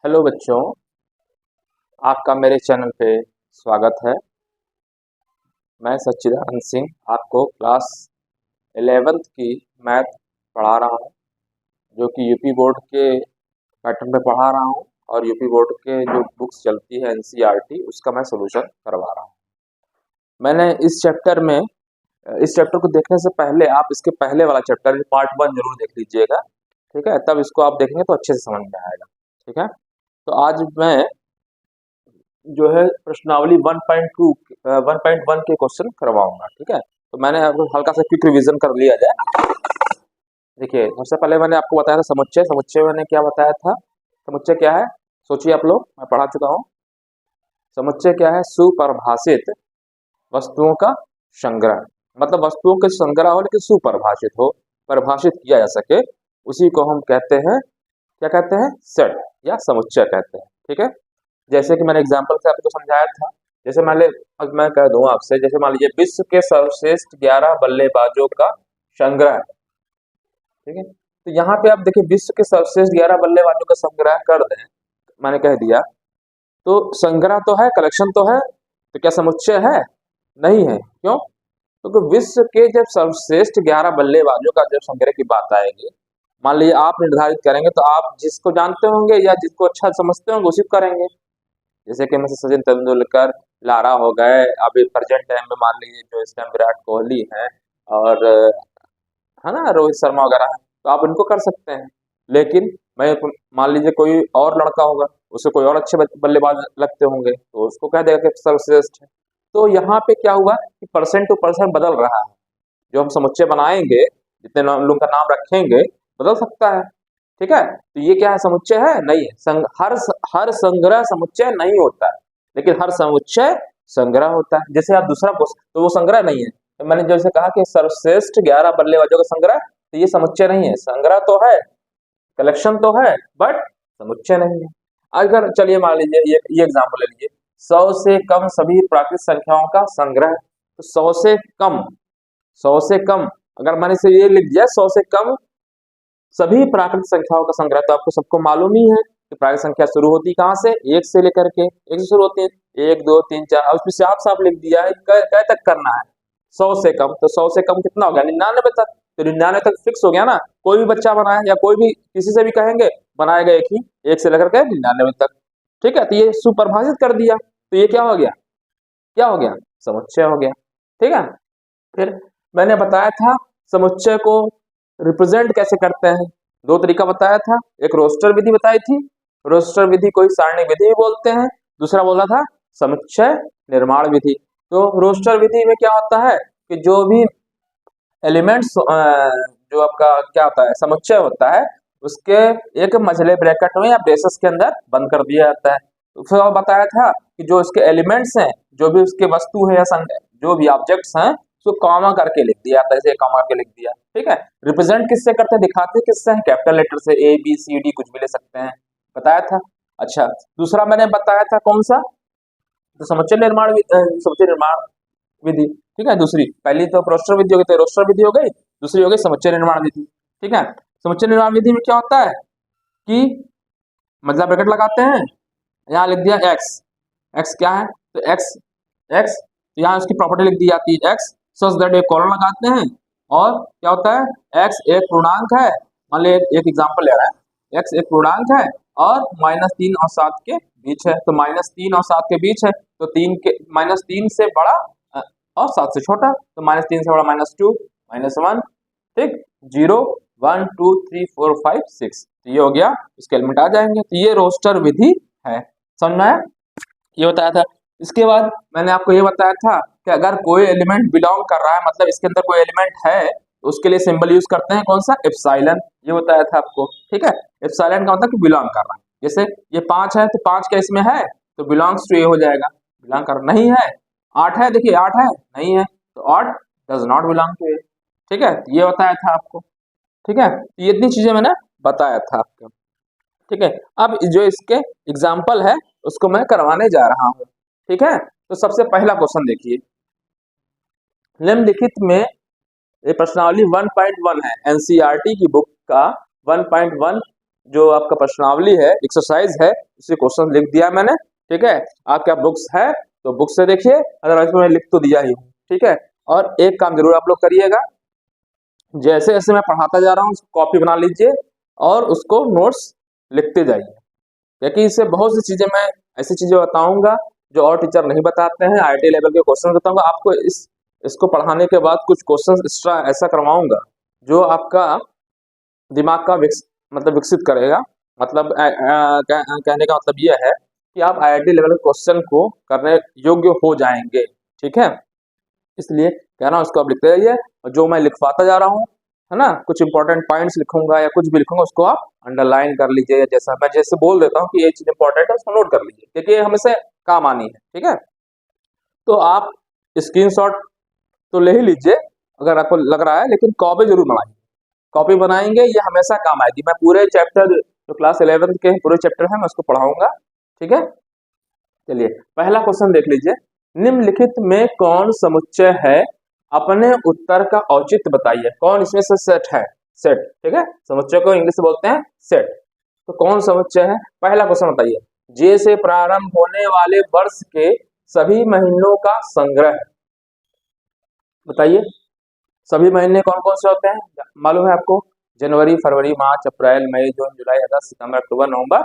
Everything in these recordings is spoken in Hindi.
हेलो बच्चों, आपका मेरे चैनल पे स्वागत है। मैं सच्चिदानंद सिंह आपको क्लास 11th की मैथ पढ़ा रहा हूँ, जो कि यूपी बोर्ड के पैटर्न पे पढ़ा रहा हूँ और यूपी बोर्ड के जो बुक्स चलती है एनसीईआरटी उसका मैं सोल्यूशन करवा रहा हूँ। मैंने इस चैप्टर को देखने से पहले आप इसके पहले वाला चैप्टर पार्ट 1 जरूर देख लीजिएगा, ठीक है। तब इसको आप देखेंगे तो अच्छे से समझ में आएगा, ठीक है। तो आज मैं जो है प्रश्नावली 1.1 के क्वेश्चन करवाऊंगा, ठीक है। तो मैंने आपको हल्का सा क्विक रिवीजन कर लिया जाए। देखिए, सबसे पहले मैंने आपको बताया था समुच्चय। समुच्चय मैंने क्या बताया था? समुच्चय क्या है? सोचिए आप लोग, मैं पढ़ा चुका हूँ। समुच्चय क्या है? सुपरिभाषित वस्तुओं का संग्रह। मतलब वस्तुओं का संग्रह हो लेकिन सुपरिभाषित हो, परिभाषित किया जा सके, उसी को हम कहते हैं, क्या कहते हैं? सेट या समुच्चय कहते हैं, ठीक है। जैसे कि मैंने एग्जाम्पल से आपको समझाया था। जैसे मान ले, अब मैं कह दूं आपसे, जैसे मान लीजिए विश्व के सर्वश्रेष्ठ 11 बल्लेबाजों का संग्रह, ठीक है। तो यहाँ पे आप देखिए, विश्व के सर्वश्रेष्ठ 11 बल्लेबाजों का संग्रह कर दें, मैंने कह दिया, तो संग्रह तो है, कलेक्शन तो है, तो क्या समुच्चय है? नहीं है। क्यों? क्योंकि विश्व के जब सर्वश्रेष्ठ 11 बल्लेबाजों का जब संग्रह की बात आएगी, मान लीजिए आप निर्धारित करेंगे, तो आप जिसको जानते होंगे या जिसको अच्छा समझते होंगे उसी को करेंगे। जैसे कि मैं सचिन तेंदुलकर, लारा हो गए, अभी प्रेजेंट टाइम में मान लीजिए जो इस टाइम विराट कोहली है, और है ना, रोहित शर्मा वगैरह है, तो आप इनको कर सकते हैं। लेकिन मैं मान लीजिए कोई और लड़का होगा, उसे कोई और अच्छे बल्लेबाज लगते होंगे, तो उसको कह देगा कि सर्वश्रेष्ठ है। तो यहाँ पे क्या हुआ कि पर्सन टू पर्सन बदल रहा है। जो हम समुच्चय बनाएंगे, जितने लोगों का नाम रखेंगे, बदल सकता है, ठीक है। तो ये क्या है? समुच्चय है? नहीं है। हर संग्रह समुच्चय नहीं होता है, लेकिन हर समुच्चय संग्रह होता है। जैसे आप दूसरा तो वो संग्रह नहीं है। तो मैंने जैसे कहा कि सर्वश्रेष्ठ 11 बल्लेबाजों का संग्रह, तो ये समुच्चय नहीं है। संग्रह तो है, कलेक्शन तो है, बट समुच्चय नहीं है। अगर चलिए मान लीजिए ये एग्जाम्पल ले लीजिए, 100 से कम सभी प्राकृतिक संख्याओं का संग्रह। तो 100 से कम, अगर मैंने इसे ये लिख दिया 100 से कम सभी प्राकृतिक संख्याओं का संग्रह, तो आपको सबको मालूम ही है कि प्राकृतिक संख्या शुरू होती कहाँ से? एक से लेकर के, एक से शुरू होती है, 1 2 3 4, और उसमें साफ साफ लिख दिया है कै तक करना है? 100 से कम। तो 100 से कम कितना हो गया? 99 तक। तो 99 तक फिक्स हो गया ना। कोई भी बच्चा बनाए या कोई भी किसी से भी कहेंगे, बनाएगा एक ही, 1 से लेकर के 99 तक, ठीक है। तो ये सुपरिभाषित कर दिया, तो ये क्या हो गया? क्या हो गया? समुच्चय हो गया, ठीक है। फिर मैंने बताया था समुच्चय को रिप्रेजेंट कैसे करते हैं। दो तरीका बताया था। एक रोस्टर विधि बताई थी, रोस्टर विधि को सारणी विधि भी बोलते हैं। दूसरा बोला था समुच्चय निर्माण विधि। तो रोस्टर विधि में क्या होता है कि जो भी एलिमेंट्स, जो आपका क्या होता है, समुच्चय होता है, उसके एक मझले ब्रैकेट में या ब्रेसेस के अंदर बंद कर दिया जाता है। तो फिर और बताया था कि जो इसके एलिमेंट्स हैं, जो भी उसके वस्तु है या जो भी ऑब्जेक्ट्स हैं, उसको कॉमा करके लिख दिया जाता है। जैसे कॉमा करके लिख दिया, ठीक है। रिप्रेजेंट किससे करते हैं, दिखाते किससे हैं? कैपिटल लेटर से, ए बी सी डी कुछ भी ले सकते हैं, बताया था। अच्छा, दूसरा मैंने बताया था कौन सा? तो समुच्चय निर्माण विधि, ठीक है। दूसरी, पहली तो रोस्टर विधि हो गई, तो रोस्टर विधि हो गई। दूसरी हो गई समुच्चय निर्माण विधि, ठीक है। समुच्चय निर्माण विधि में क्या होता है कि मतलब ब्रैकेट लगाते हैं, यहाँ लिख दिया एक्स। एक्स क्या है? तो एक्स, यहाँ उसकी प्रॉपर्टी लिख दी जाती है एक्स, सच दैट एक कॉलन लगाते हैं, और क्या होता है? एक्स एक पूर्णांक है। मान लीजिए एक एग्जाम्पल ले रहा है, एक्स एक पूर्णांक है और -3 और 7 के बीच है। तो -3 और 7 के बीच है, तो -3 से बड़ा और 7 से छोटा, तो -3 से बड़ा -2 -1, ठीक, 0 1 2 3 4 5 6, तो ये हो गया, इसके एलिमेंट आ जाएंगे। तो ये रोस्टर विधि है, समझ में आया? ये बताया था। इसके बाद मैंने आपको ये बताया था कि अगर कोई एलिमेंट बिलोंग कर रहा है, मतलब इसके अंदर कोई एलिमेंट है, तो उसके लिए सिंबल यूज करते हैं कौन सा? एप्सिलॉन। ये बताया था आपको, ठीक है। एप्सिलॉन का मतलब कि बिलोंग कर रहा है। जैसे ये 5 है, तो 5 क्या इसमें है? तो बिलोंग्स टू ए हो जाएगा, बिलोंग कर नहीं है। 8 है, देखिए 8 है, नहीं है, तो 8 डज नॉट बिलोंग टू ए, ठीक है। ये बताया था आपको, ठीक है। ये इतनी चीजें मैंने बताया था आपको, ठीक है। अब जो इसके एग्जाम्पल है उसको मैं करवाने जा रहा हूं, ठीक है। तो सबसे पहला क्वेश्चन देखिए, निम्नलिखित में, ये प्रश्नावली 1.1 है, एनसीईआरटी की बुक का 1.1 जो आपका प्रश्नावली है, एक्सरसाइज है, उसी क्वेश्चन लिख दिया मैंने। ठीक है, आपके बुक्स है तो बुक से देखिए, अदरवाइज मैं लिख तो दिया ही हूँ। ठीक है, और एक काम जरूर आप लोग करिएगा, जैसे जैसे मैं पढ़ाता जा रहा हूँ कॉपी बना लीजिए और उसको नोट्स लिखते जाइए, क्योंकि इससे बहुत सी चीजें मैं ऐसी चीजें बताऊंगा जो और टीचर नहीं बताते हैं। आईटी लेवल के क्वेश्चन बताऊंगा आपको, इसको पढ़ाने के बाद कुछ क्वेश्चन एक्स्ट्रा ऐसा करवाऊंगा जो आपका दिमाग का मतलब विकसित करेगा। मतलब कहने का मतलब यह है कि आप आईआईटी लेवल के क्वेश्चन को करने योग्य हो जाएंगे। ठीक है, इसलिए कह रहा हूँ इसको आप लिखते रहिए, और जो मैं लिखवाता जा रहा हूँ, है ना, कुछ इंपॉर्टेंट पॉइंट्स लिखूंगा या कुछ भी लिखूंगा उसको आप अंडरलाइन कर लीजिए, या जैसा मैं जैसे बोल देता हूँ कि ये चीज इंपॉर्टेंट है उसको नोट कर लीजिए, क्योंकि ये हमेशा काम आनी है। ठीक है, तो आप स्क्रीनशॉट तो ले ही लीजिए अगर आपको लग रहा है, लेकिन कॉपी जरूर बनाइए। कॉपी बनाएंगे ये हमेशा काम आएगी। मैं पूरे चैप्टर जो क्लास 11 के पूरे चैप्टर है मैं उसको पढ़ाऊंगा। ठीक है, चलिए पहला क्वेश्चन देख लीजिए। निम्नलिखित में कौन समुच्चय है, अपने उत्तर का औचित्य बताइए। कौन इसमें से सेट है? सेट। ठीक है, समुच्चय को इंग्लिश में बोलते हैं सेट। तो कौन समुच्चय है? पहला क्वेश्चन बताइए। जे से प्रारंभ होने वाले वर्ष के सभी महीनों का संग्रह। बताइए सभी महीने कौन कौन से होते हैं, मालूम है आपको? जनवरी, फरवरी, मार्च, अप्रैल, मई, जून, जुलाई, अगस्त, सितंबर, अक्टूबर, नवंबर,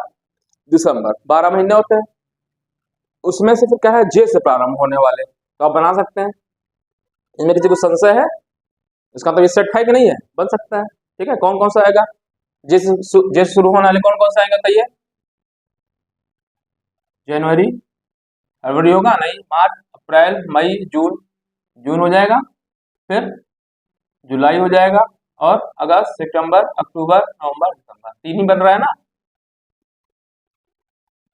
दिसंबर, 12 महीने होते हैं। उसमें से फिर क्या है, जे से प्रारंभ होने वाले, तो आप बना सकते हैं। इनमें किसी को संशय है? इसका तो ये सेट है कि नहीं है, बन सकता है। ठीक है, कौन कौन सा आएगा? जे से शुरू होने वाले कौन कौन सा आएगा बताइए? जनवरी, फरवरी होगा नहीं, मार्च, अप्रैल, मई, जून, जून हो जाएगा, फिर जुलाई हो जाएगा, और अगस्त, सितंबर, अक्टूबर, नवंबर, दिसंबर, 3 ही बन रहा है ना।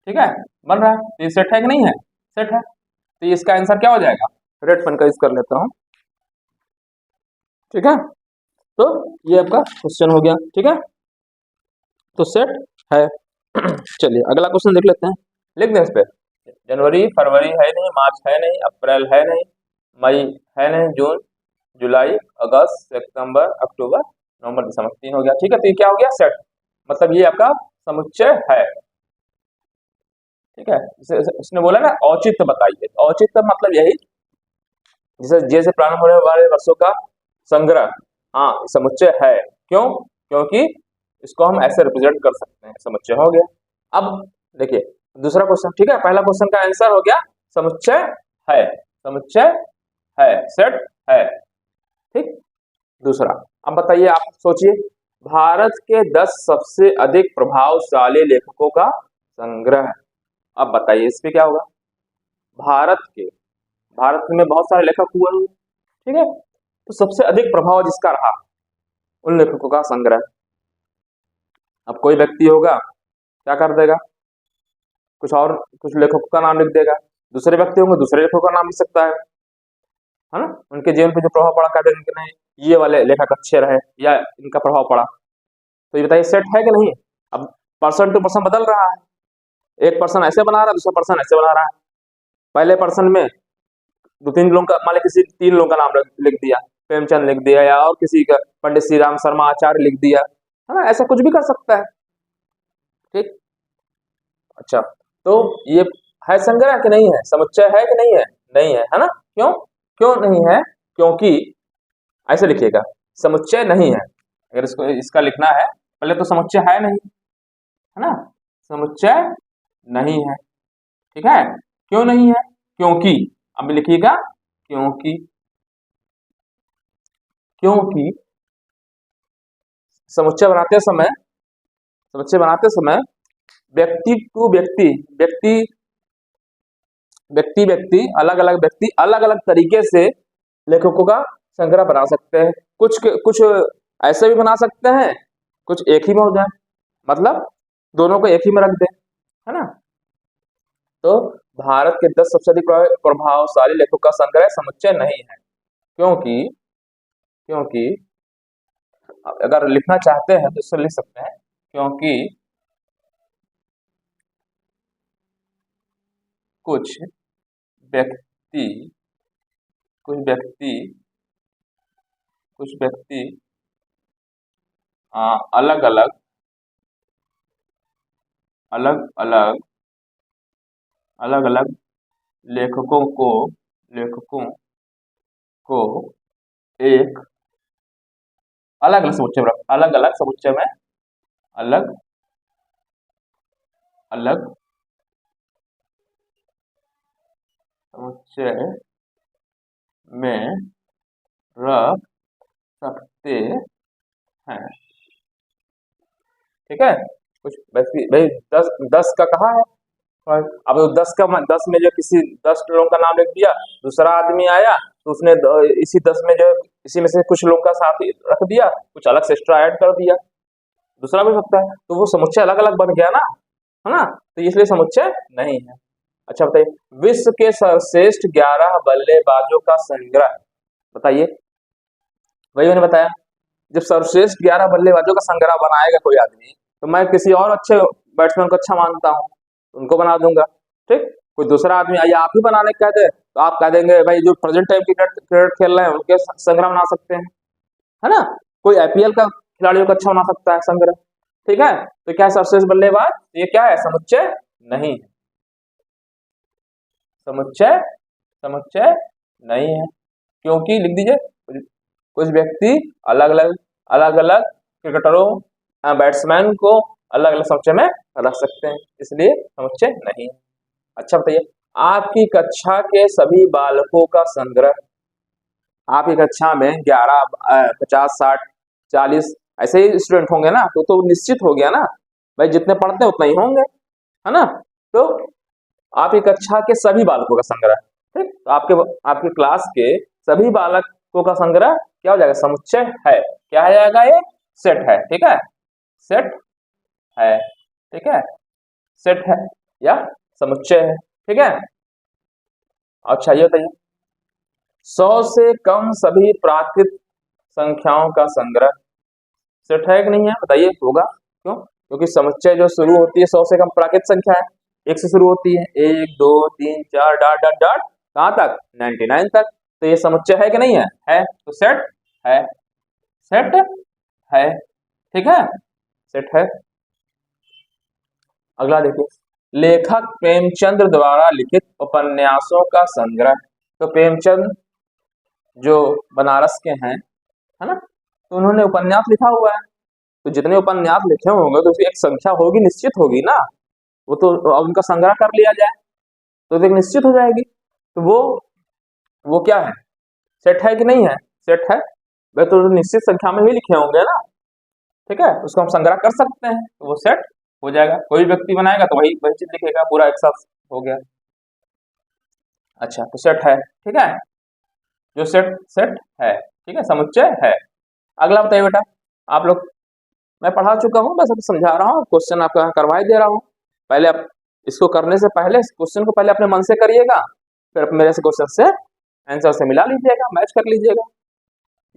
ठीक है, बन रहा है, तो ये सेट है कि नहीं है? सेट है, तो ये इसका आंसर क्या हो जाएगा? रेड पेन का यूज कर लेता हूँ। ठीक है, तो ये आपका क्वेश्चन हो गया। ठीक है, तो सेट है। चलिए अगला क्वेश्चन देख लेते हैं, लिख दें इस पे। जनवरी, फरवरी है नहीं, मार्च है नहीं, अप्रैल है नहीं, मई है नहीं, जून, जुलाई, अगस्त, सितंबर, अक्टूबर, नवंबर, दिसंबर, 3 हो गया। ठीक है, तो ये क्या हो गया? सेट। मतलब ये आपका समुच्चय है। ठीक है, उसने बोला ना औचित्य बताइए, औचित्य मतलब यही, जैसे प्रारंभ होने वाले वर्षों का संग्रह। हाँ, समुच्चय है। क्यों? क्योंकि इसको हम ऐसे रिप्रेजेंट कर सकते हैं, समुच्चय हो गया। अब देखिए दूसरा क्वेश्चन। ठीक है, पहला क्वेश्चन का आंसर हो गया समुच्चय है, समुच्चय है, सेट है। ठीक, दूसरा, अब बताइए, आप सोचिए, भारत के 10 सबसे अधिक प्रभावशाली लेखकों का संग्रह। अब बताइए इस पे क्या होगा? भारत के, भारत में बहुत सारे लेखक हुए हैं। ठीक है, तो सबसे अधिक प्रभाव जिसका रहा उन लेखकों का संग्रह। अब कोई व्यक्ति होगा क्या कर देगा, कुछ और कुछ लेखकों का नाम लिख देगा, दूसरे व्यक्ति होंगे दूसरे लेखकों का नाम लिख सकता है ना, उनके जीवन पे जो प्रभाव पड़ा, कह देंगे कि नहीं ये वाले लेखक अच्छे रहे या इनका प्रभाव पड़ा। तो ये बताइए सेट है कि नहीं? अब पर्सन टू पर्सन बदल रहा है, एक पर्सन ऐसे बना रहा है, दूसरा पर्सन ऐसे बना रहा है। पहले पर्सन में 2-3 लोगों का, मान लीजिए किसी 3 लोगों का नाम लिख दिया, प्रेमचंद लिख दिया, या और किसी का पंडित श्री राम शर्मा आचार्य लिख दिया, है ना, ऐसा कुछ भी कर सकता है। ठीक, अच्छा, तो ये है संग्रह कि नहीं है, समुच्चय है कि नहीं है? नहीं है ना। क्यों? क्यों नहीं है? क्योंकि ऐसे लिखिएगा, समुच्चय नहीं है। अगर इसको इसका लिखना है, पहले तो समुच्चय है नहीं, है ना, समुच्चय नहीं है। ठीक है, क्यों नहीं है? क्योंकि, अब लिखिएगा क्योंकि, क्योंकि समुच्चय बनाते समय, समुच्चय बनाते समय व्यक्ति टू व्यक्ति, व्यक्ति व्यक्ति व्यक्ति अलग अलग व्यक्ति अलग अलग तरीके से लेखकों का संग्रह बना सकते हैं। कुछ ऐसे भी बना सकते हैं, कुछ एक ही में हो जाए, मतलब दोनों को एक ही में रख दें, है ना। तो भारत के 10 सबसे अधिक प्रभावशाली लेखकों का संग्रह समुच्चय नहीं है, क्योंकि, क्योंकि अगर लिखना चाहते हैं तो इससे लिख सकते हैं, क्योंकि कुछ व्यक्ति कुछ व्यक्ति कुछ व्यक्ति अलग अलग अलग अलग अलग अलग लेखकों को एक अलग अलग समुच्चय में अलग अलग समुच्चय में अलग अलग समुच्चय में रख सकते हैं। ठीक है, कुछ वैसे भाई 10 का कहा है, और अब 10 में जो किसी 10 लोगों का नाम लिख दिया, दूसरा आदमी आया तो उसने इसी 10 में जो इसी में से कुछ लोगों का साथ रख दिया, कुछ अलग से एक्स्ट्रा ऐड कर दिया, दूसरा भी सकता है, तो वो समुच्चय अलग अलग बन गया ना, है ना, तो इसलिए समुच्चय नहीं है। अच्छा बताइए, विश्व के सर्वश्रेष्ठ 11 बल्लेबाजों का संग्रह बताइए। वही मैंने बताया, जब सर्वश्रेष्ठ 11 बल्लेबाजों का संग्रह बनाएगा कोई आदमी, तो मैं किसी और अच्छे बैट्समैन को अच्छा मानता हूँ, उनको बना दूंगा। ठीक, कोई दूसरा आदमी आइए आप ही बनाने कह दे, तो आप कह देंगे भाई जो प्रेजेंट टाइम क्रिकेट खेल रहे हैं उनके संग्रह बना सकते हैं, है ना, कोई आईपीएल का खिलाड़ियों का अच्छा बना सकता है संग्रह। ठीक है, तो क्या सर्वश्रेष्ठ बल्लेबाज, ये क्या है, समुच्चय नहीं है, समुच्चय समुच्चय नहीं है, क्योंकि लिख दीजिए कुछ व्यक्ति अलग अलग क्रिकेटरों बैट्समैन को अलग अलग समुच्चय में रख सकते हैं, इसलिए समुच्चय नहीं है। अच्छा बताइए, आपकी कक्षा के सभी बालकों का संग्रह, आपकी कक्षा में 11 50 60 40 ऐसे ही स्टूडेंट होंगे ना, तो निश्चित हो गया ना भाई, जितने पढ़ते हैं उतना ही होंगे, है ना, तो आपकी कक्षा के सभी बालकों का संग्रह, ठीक, तो आपके क्लास के सभी बालकों का संग्रह क्या हो जाएगा, समुच्चय है, क्या हो जाएगा, ये सेट है। ठीक है, सेट है, ठीक है, सेट है या समुच्चय है। ठीक है, अच्छा ये बताइए, 100 से कम सभी प्राकृत संख्याओं का संग्रह सेट है कि नहीं है, बताइए, होगा, क्यों, क्योंकि समुच्चय जो शुरू होती है 100 से कम प्राकृत संख्या है, एक से शुरू होती है, 1 2 3 4 डॉट डॉट डॉट कहां तक, 99 तक, तो ये समुच्चय है कि नहीं है, तो सेट है, सेट है, ठीक है, सेट है। अगला देखिए, लेखक प्रेमचंद द्वारा लिखित उपन्यासों का संग्रह, तो प्रेमचंद जो बनारस के हैं, है ना, तो उन्होंने उपन्यास लिखा हुआ है, तो जितने उपन्यास लिखे होंगे तो उसकी एक संख्या होगी, निश्चित होगी ना, वो तो अब उनका संग्रह कर लिया जाए तो एक निश्चित हो जाएगी, तो वो क्या है, सेट है कि नहीं है, सेट है, वे तो निश्चित संख्या में ही लिखे होंगे ना, ठीक है, उसको हम संग्रह कर सकते हैं, तो वो सेट हो जाएगा, कोई व्यक्ति बनाएगा तो वही वही चीज लिखेगा, पूरा एक साथ हो गया। अच्छा, तो सेट है, ठीक है, जो सेट सेट है, ठीक है, समुच्चय है। अगला बताइए बेटा, आप लोग, मैं पढ़ा चुका हूँ, बस अब समझा रहा हूँ, क्वेश्चन आपका करवा ही दे रहा हूँ, पहले आप इसको करने से पहले क्वेश्चन को पहले अपने मन से करिएगा, फिर मेरे से क्वेश्चन से आंसर से मिला लीजिएगा, मैच कर लीजिएगा,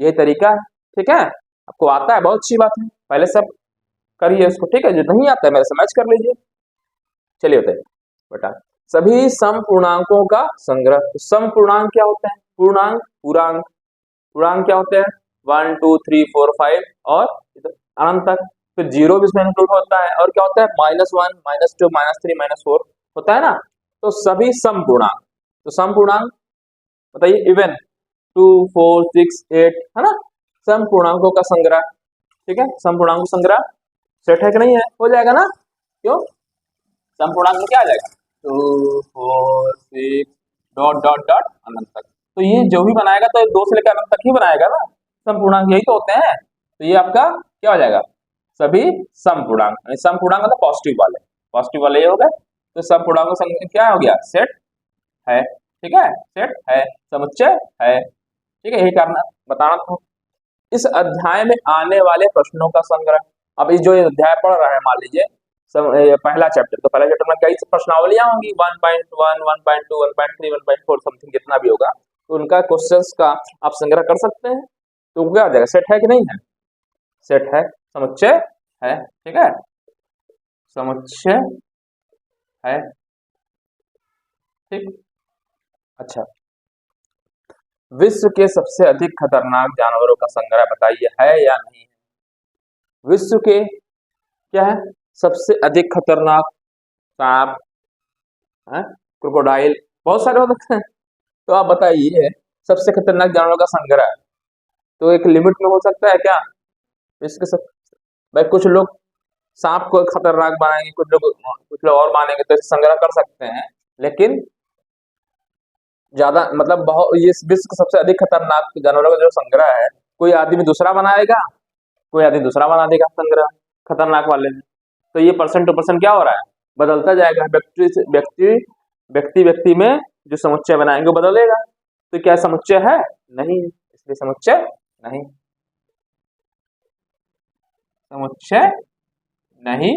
यही तरीका है। ठीक है, आपको आता है बहुत अच्छी बात है, पहले सब करिए उसको, ठीक है, जो नहीं आता है मेरे से मैच कर लीजिए। चलिए बताइए बेटा, सभी सम पूर्णांकों का संग्रह, तो सम पूर्णांक क्या होते हैं, पूर्णांक पूर्णांक पूर्णांक क्या होते हैं, 1 2 3 4 5 और अनंत तक, फिर जीरो भी इसमें इंक्लूड होता है, और क्या होता है, -1 -2 -3 -4 होता है ना, तो सभी सम पूर्णांक, तो सम पूर्णांक बताइए, इवन 2 4 6 8, है ना, सम पूर्णांकों का संग्रह, ठीक है, सम पूर्णांक संग्रह सेट है कि नहीं है, हो जाएगा ना, क्यों, सम पूर्णांक में क्या आ जाएगा, 2 4 6 डॉट डॉट डॉट अनंत तक, तो ये जो भी बनाएगा तो 2 से लेकर अनंत तक ही बनाएगा ना, सम पूर्णांक यही तो होते हैं, तो ये आपका क्या हो जाएगा, सभी सम पूर्णांक, सम पूर्णांक मतलब पॉजिटिव वाले ये हो गए, तो सम पूर्णांक क्या हो गया, सेट है, ठीक है, सेट है, समुच्चय है, ठीक है, यही करना बताना था। इस अध्याय में आने वाले प्रश्नों का संग्रह, अब इस जो अध्याय पढ़ रहे हैं, मान लीजिए पहला चैप्टर, तो पहला चैप्टर में कई प्रश्नावलियां होंगी, 1.1 1.2 1.3 1.4 समथिंग जितना भी होगा, तो उनका क्वेश्चंस का आप संग्रह कर सकते हैं, तो क्या हो जाएगा, सेट है कि नहीं है, सेट है, समुच्चय है, ठीक है, समुच्चय है, ठीक। अच्छा, विश्व के सबसे अधिक खतरनाक जानवरों का संग्रह बताइए, है या नहीं है, विश्व के क्या है सबसे अधिक खतरनाक सांप, क्रोकोडाइल, बहुत सारे होते हैं। तो आप बताइए सबसे खतरनाक जानवरों का संग्रह तो एक लिमिट में हो सकता है क्या? इसके सब भाई कुछ लोग सांप को खतरनाक बनाएंगे, कुछ लोग और मानेंगे, तो इसे संग्रह कर सकते हैं, लेकिन ज्यादा मतलब बहुत ये विश्व का सबसे अधिक खतरनाक जानवरों का जो संग्रह है, कोई आदमी दूसरा बनाएगा, कोई आदमी दूसरा बना देगा संग्रह खतरनाक वाले में। तो ये परसेंट टू परसेंट क्या हो रहा है, बदलता जाएगा, व्यक्ति से व्यक्ति, व्यक्ति व्यक्ति में जो समुच्चय बनाएंगे वो बदलेगा। तो क्या समुच्चय है? नहीं, इसलिए समुच्चय नहीं, समुच्चय नहीं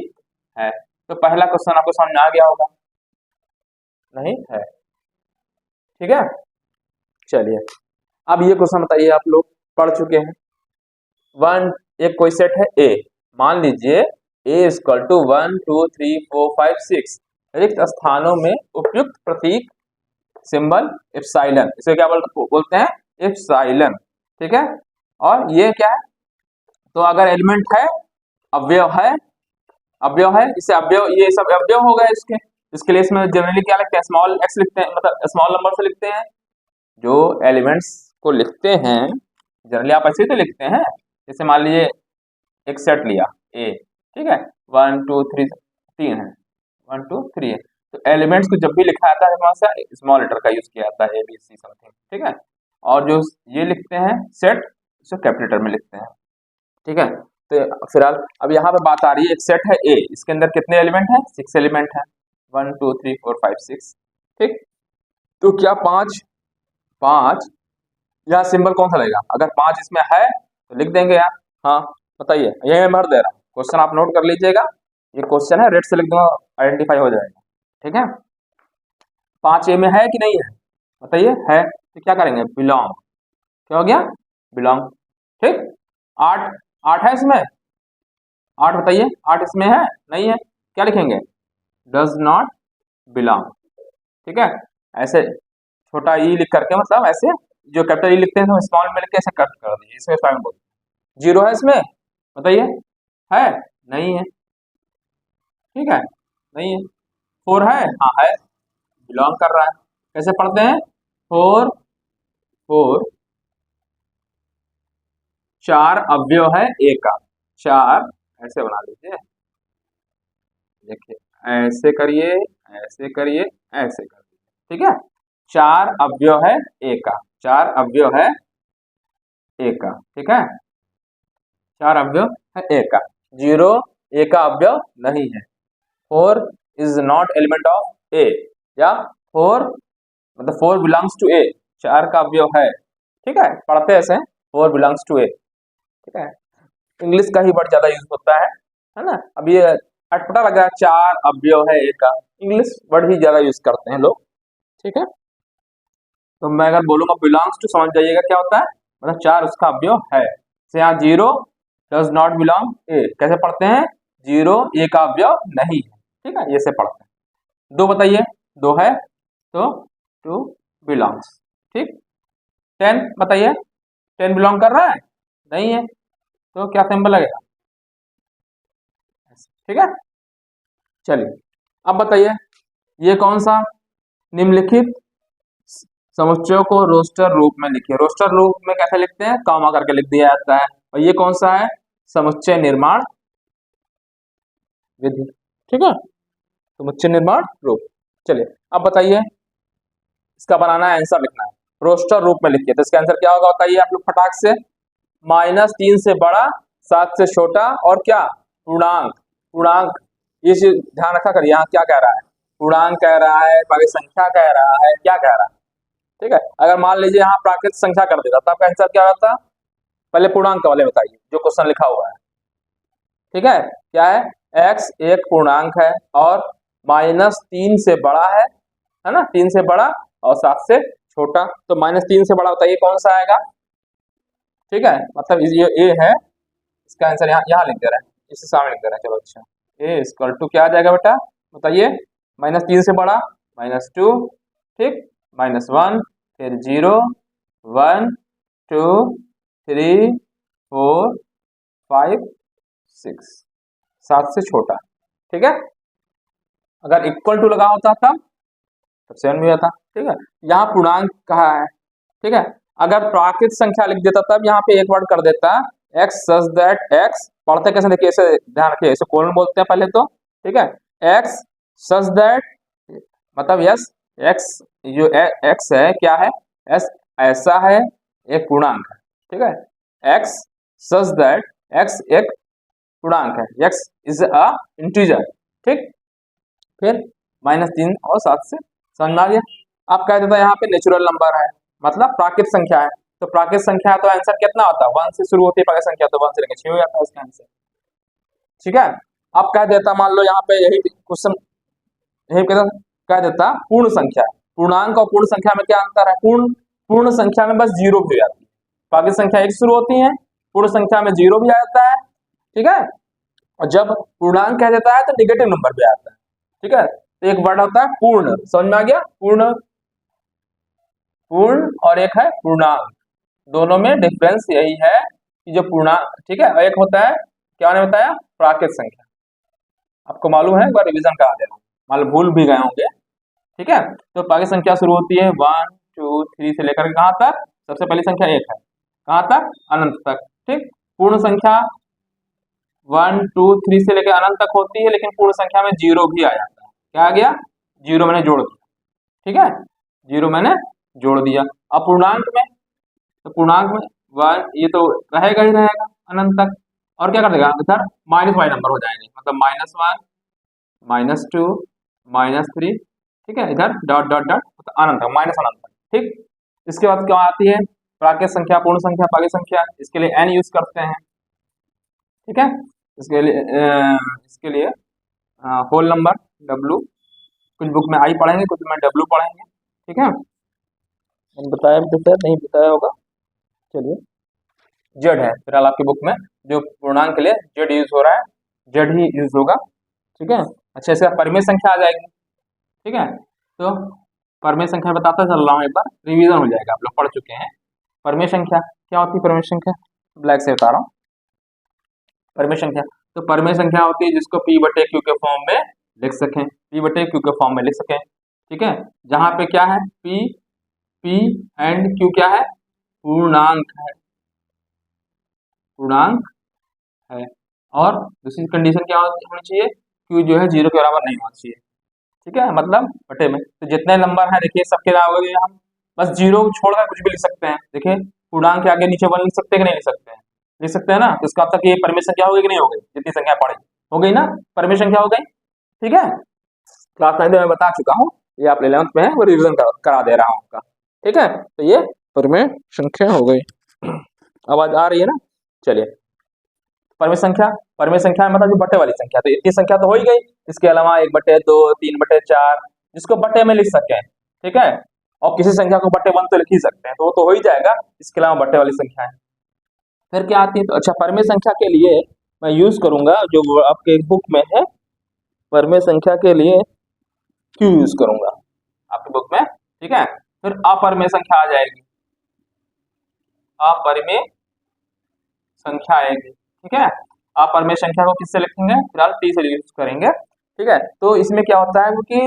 है। तो पहला क्वेश्चन आपको समझ आ गया होगा, नहीं है। ठीक है, चलिए अब ये क्वेश्चन बताइए, आप लोग पढ़ चुके हैं। वन, एक कोई सेट है ए, मान लीजिए ए इक्वल टू 1 2 3 4 5 6 रिक्त स्थानों में उपयुक्त प्रतीक सिंबल एप्सिलॉन, इसे क्या बोलते हैं? एप्सिलॉन। ठीक है, और ये क्या है? तो अगर एलिमेंट है, अवयव है, अवयव है, इसे अवयव, ये सब अवयव हो गए इसके। इसके लिए इसमें जनरली क्या लिखते हैं? स्मॉल एक्स लिखते हैं, मतलब स्मॉल नंबर से लिखते हैं। जो एलिमेंट्स को लिखते हैं जनरली आप ऐसे ही तो लिखते हैं। जैसे मान लीजिए एक सेट लिया ए, ठीक है, 1 2 3 3 है, 1 2 3 है। तो एलिमेंट्स को जब भी लिखा जाता है वहां से स्मॉल लेटर का यूज किया जाता है, ए बी सी समथिंग। ठीक है, और जो ये लिखते हैं सेट, उसे कैपिटल लेटर में लिखते हैं। ठीक है, तो फिलहाल अब यहाँ पे बात आ रही है, एक सेट है ए, इसके अंदर कितने एलिमेंट है? 6 एलिमेंट है, 1 2 3 4 5 6। ठीक, तो क्या पांच पांच यहाँ सिंबल कौन सा लगेगा? अगर 5 इसमें है तो लिख देंगे यार। हाँ बताइए, ये मैं भर दे रहा हूँ, क्वेश्चन आप नोट कर लीजिएगा। ये क्वेश्चन है, रेड से लिख दूंगा, आइडेंटिफाई हो जाएगा। ठीक है, 5 ए में है कि नहीं है बताइए? है, तो क्या करेंगे? बिलोंग। क्या हो गया? बिलोंग। ठीक, 8, 8 है इसमें? 8 बताइए, 8 इसमें है? नहीं है, क्या लिखेंगे? Does not belong. ठीक है, ऐसे छोटा ई लिख करके, मतलब ऐसे जो कैपिटल ई लिखते हैं तो स्मॉल में लिख के ऐसे कट कर दीजिए, इसमें फाइन बोल। 0 है इसमें बताइए? है? नहीं है। ठीक है, नहीं है। 4 है? हाँ है, बिलोंग कर रहा है। कैसे पढ़ते हैं? 4 4, 4 अवयव है ए का, 4 ऐसे बना लीजिए, देखिए ऐसे करिए, ऐसे करिए, ऐसे कर दीजिए। ठीक है, 4 अवयव है ए का, 4 अवयव है ए का। ठीक है, 4 अवयव है ए का, 0 ए का अवयव नहीं है। 4 इज नॉट एलिमेंट ऑफ ए, या 4 मतलब 4 बिलोंग्स टू ए, 4 का अवयव है। ठीक है, पढ़ते हैं ऐसे, 4 बिलोंग्स टू ए। ठीक है, इंग्लिश का ही वर्ड ज्यादा यूज होता है ना। अब ये अटपटा लग रहा है, 4 अवयव है ए का, इंग्लिश वर्ड ही ज्यादा यूज करते हैं लोग। ठीक है, तो मैं अगर बोलूंगा बिलोंग्स टू, समझ जाइएगा क्या होता है, मतलब 4 उसका अवयव है। से यहाँ 0 डज नॉट बिलोंग ए, कैसे पढ़ते हैं? 0 ए का अवयव नहीं है। ठीक है, ये से पढ़ते हैं। 2 बताइए, 2 है तो 2 बिलोंग्स। ठीक, 10 बताइए, 10 बिलोंग कर रहा है? नहीं है, तो क्या सिंबल लगेगा? ठीक है, चलिए अब बताइए, ये कौन सा निम्नलिखित समुच्चयों को रोस्टर रूप में लिखिए। रोस्टर रूप में कैसे लिखते हैं? कॉमा करके लिख दिया जाता है। और ये कौन सा है? समुच्चय निर्माण विधि। ठीक है, समुच्चय निर्माण रूप। चलिए अब बताइए, इसका बनाना है, आंसर लिखना है, रोस्टर रूप में लिखिए। तो इसका आंसर क्या होगा बताइए आप लोग फटाक से? -3 से बड़ा, 7 से छोटा, और क्या? पूर्णांक। पूर्णांक, ये चीज ध्यान रखा करिए, यहाँ क्या कह रहा है? पूर्णांक कह रहा है, बाकी संख्या कह रहा है, क्या कह रहा है? ठीक है, अगर मान लीजिए यहाँ प्राकृत संख्या कर देता तो आपका आंसर क्या होता? पहले पूर्णांक वाले बताइए जो क्वेश्चन लिखा हुआ है। ठीक है, क्या है? x एक पूर्णांक है और -3 से बड़ा है ना, 3 से बड़ा और 7 से छोटा। तो -3 से बड़ा बताइए कौन सा आएगा? ठीक है, मतलब ये ए है, इसका आंसर यहाँ यहाँ लिख दे रहा है, इससे सामने लिख दे रहा है। चलो अच्छा, ए इक्वल टू क्या आ जाएगा बेटा बताइए? -3 से बड़ा, -2, ठीक, -1, फिर 0 1 2 3 4 5 6, 7 से छोटा। ठीक है, अगर इक्वल टू लगा होता तब 7 भी आता। ठीक है, यहाँ पूर्णांक कहा है। ठीक है, अगर प्राकृत संख्या लिख देता तब यहाँ पे एक वर्ड कर देता एक्स सच दैट एक्स, पढ़ते कैसे देखिए, इसे ध्यान रखिए, इसे कोलन बोलते हैं पहले तो। ठीक है, एक्स सच दैट मतलब यस एक्स, जो एक्स है क्या है, एस ऐसा है, एक पूर्णांक है। ठीक है, एक्स सच दैट एक्स एक पूर्णांक है, एक्स इज अ इंटीजर। ठीक, फिर -3 और 7 से समझ में आ गया। आप कह देता यहाँ पे नेचुरल नंबर है, मतलब प्राकृत संख्या है, तो प्राकृत संख्या है तो आंसर कितना होता है, 1 से शुरू होती है प्राकृत संख्या, तो 1 से लेकर 6 हो जाता है उसका आंसर। ठीक है, आप कह देता मान लो यहाँ पे यही क्वेश्चन, यही कह देता पूर्ण संख्या, पूर्णांक और पूर्ण संख्या में क्या अंतर है, पूर्ण संख्या में बस 0 भी हो जाती है, प्राकृत संख्या 1 शुरू होती है, पूर्ण संख्या में 0 भी आ जाता है। ठीक है, और जब पूर्णांक कह देता है तो निगेटिव नंबर भी आता है। ठीक है, तो एक वर्ड होता है पूर्ण, समझ में आ गया, पूर्ण पूर्ण और एक है पूर्णांक, दोनों में डिफरेंस यही है कि जो पूर्णांक, ठीक है, एक होता है क्या मैंने बताया प्राकृत संख्या, आपको मालूम है, एक बार रिविजन करा देना, मान लो भूल भी गए होंगे। ठीक है, तो प्राकृत संख्या शुरू होती है 1 2 3 से लेकर कहाँ तक, सबसे पहली संख्या 1 है, कहाँ तक, अनंत तक। ठीक, पूर्ण संख्या 1 2 3 से लेकर अनंत तक होती है, लेकिन पूर्ण संख्या में 0 भी आ जाता है, क्या आ गया, 0 मैंने जोड़ दिया। ठीक है, 0 मैंने जोड़ दिया। अब पूर्णांक में, तो पूर्णांक में 1 ये तो रहेगा ही रहेगा अनंत तक, और क्या कर देगा इधर माइनस वाले नंबर हो जाएंगे, मतलब -1 -2 -3। ठीक है, इधर डॉट डॉट डॉट अनंत तक, माइनस अनंत तक। ठीक, इसके बाद क्या आती है प्राकृत संख्या, पूर्ण संख्या, प्राकृत संख्या, इसके लिए n यूज करते हैं। ठीक है, इसके लिए होल नंबर w, कुछ बुक में आई पढ़ेंगे, कुछ में w पढ़ेंगे। ठीक है, बताया भी तो नहीं बताया होगा, चलिए जेड है फिलहाल आपकी बुक में, जो पूर्णांक के लिए जेड यूज हो रहा है, जेड ही यूज होगा। ठीक है, अच्छा इसका परिमेय संख्या आ जाएगी। ठीक है, तो परिमेय संख्या बताता चल रहा हूँ, एक बार रिवीजन हो जाएगा, आप लोग पढ़ चुके हैं। परिमेय संख्या क्या होती है, परिमेय संख्या ब्लैक से बता रहा हूँ। परिमेय संख्या, तो परिमेय संख्या होती है जिसको p बटे q के फॉर्म में लिख सकें, p बटे q के फॉर्म में लिख सकें। ठीक है, जहां पे क्या है p एंड q क्या है, पूर्णांक है, पूर्णांक है, और दूसरी कंडीशन क्या होनी चाहिए, q जो है 0 के बराबर नहीं होना चाहिए। ठीक है, मतलब बटे में, तो जितने नंबर हैं देखिए सबके अलावा हम बस 0 छोड़कर कुछ भी लिख सकते हैं। देखिए पूर्णांक के आगे नीचे 1 लिख सकते हैं कि नहीं लिख सकते हैं, लिख सकते हैं ना, तो इसका मतलब ये परिमेय संख्या हो गई कि नहीं हो गई, जितनी संख्या पढ़ी हो गई ना, परिमेय संख्या हो गई। ठीक है, क्लास 9 में मैं बता चुका हूँ, ये आप 11th में है वो रिविजन करा दे रहा हूँ आपका। ठीक है, तो ये परिमेय संख्या हो गई। आवाज आ रही है ना, चलिए परिमेय संख्या, परिमेय संख्या मतलब जो बटे वाली संख्या, तो इतनी संख्या तो हो ही गई, इसके अलावा 1/2 3/4 जिसको बटे में लिख सकें। ठीक है, और किसी संख्या को बटे 1 तो लिख ही सकते हैं, तो वो तो हो ही जाएगा, इसके अलावा बटे वाली संख्या है। फिर क्या आती है, तो अच्छा परिमेय संख्या के लिए मैं यूज करूंगा जो आपके बुक में है, परिमेय संख्या के लिए क्यू यूज करूंगा आपकी बुक में। ठीक है, फिर अपरिमेय संख्या आ जाएगी, अपरिमेय संख्या आएगी। ठीक है, अपरिमेय संख्या को किससे लिखेंगे, फिलहाल टी से यूज करेंगे। ठीक है, तो इसमें क्या होता है कि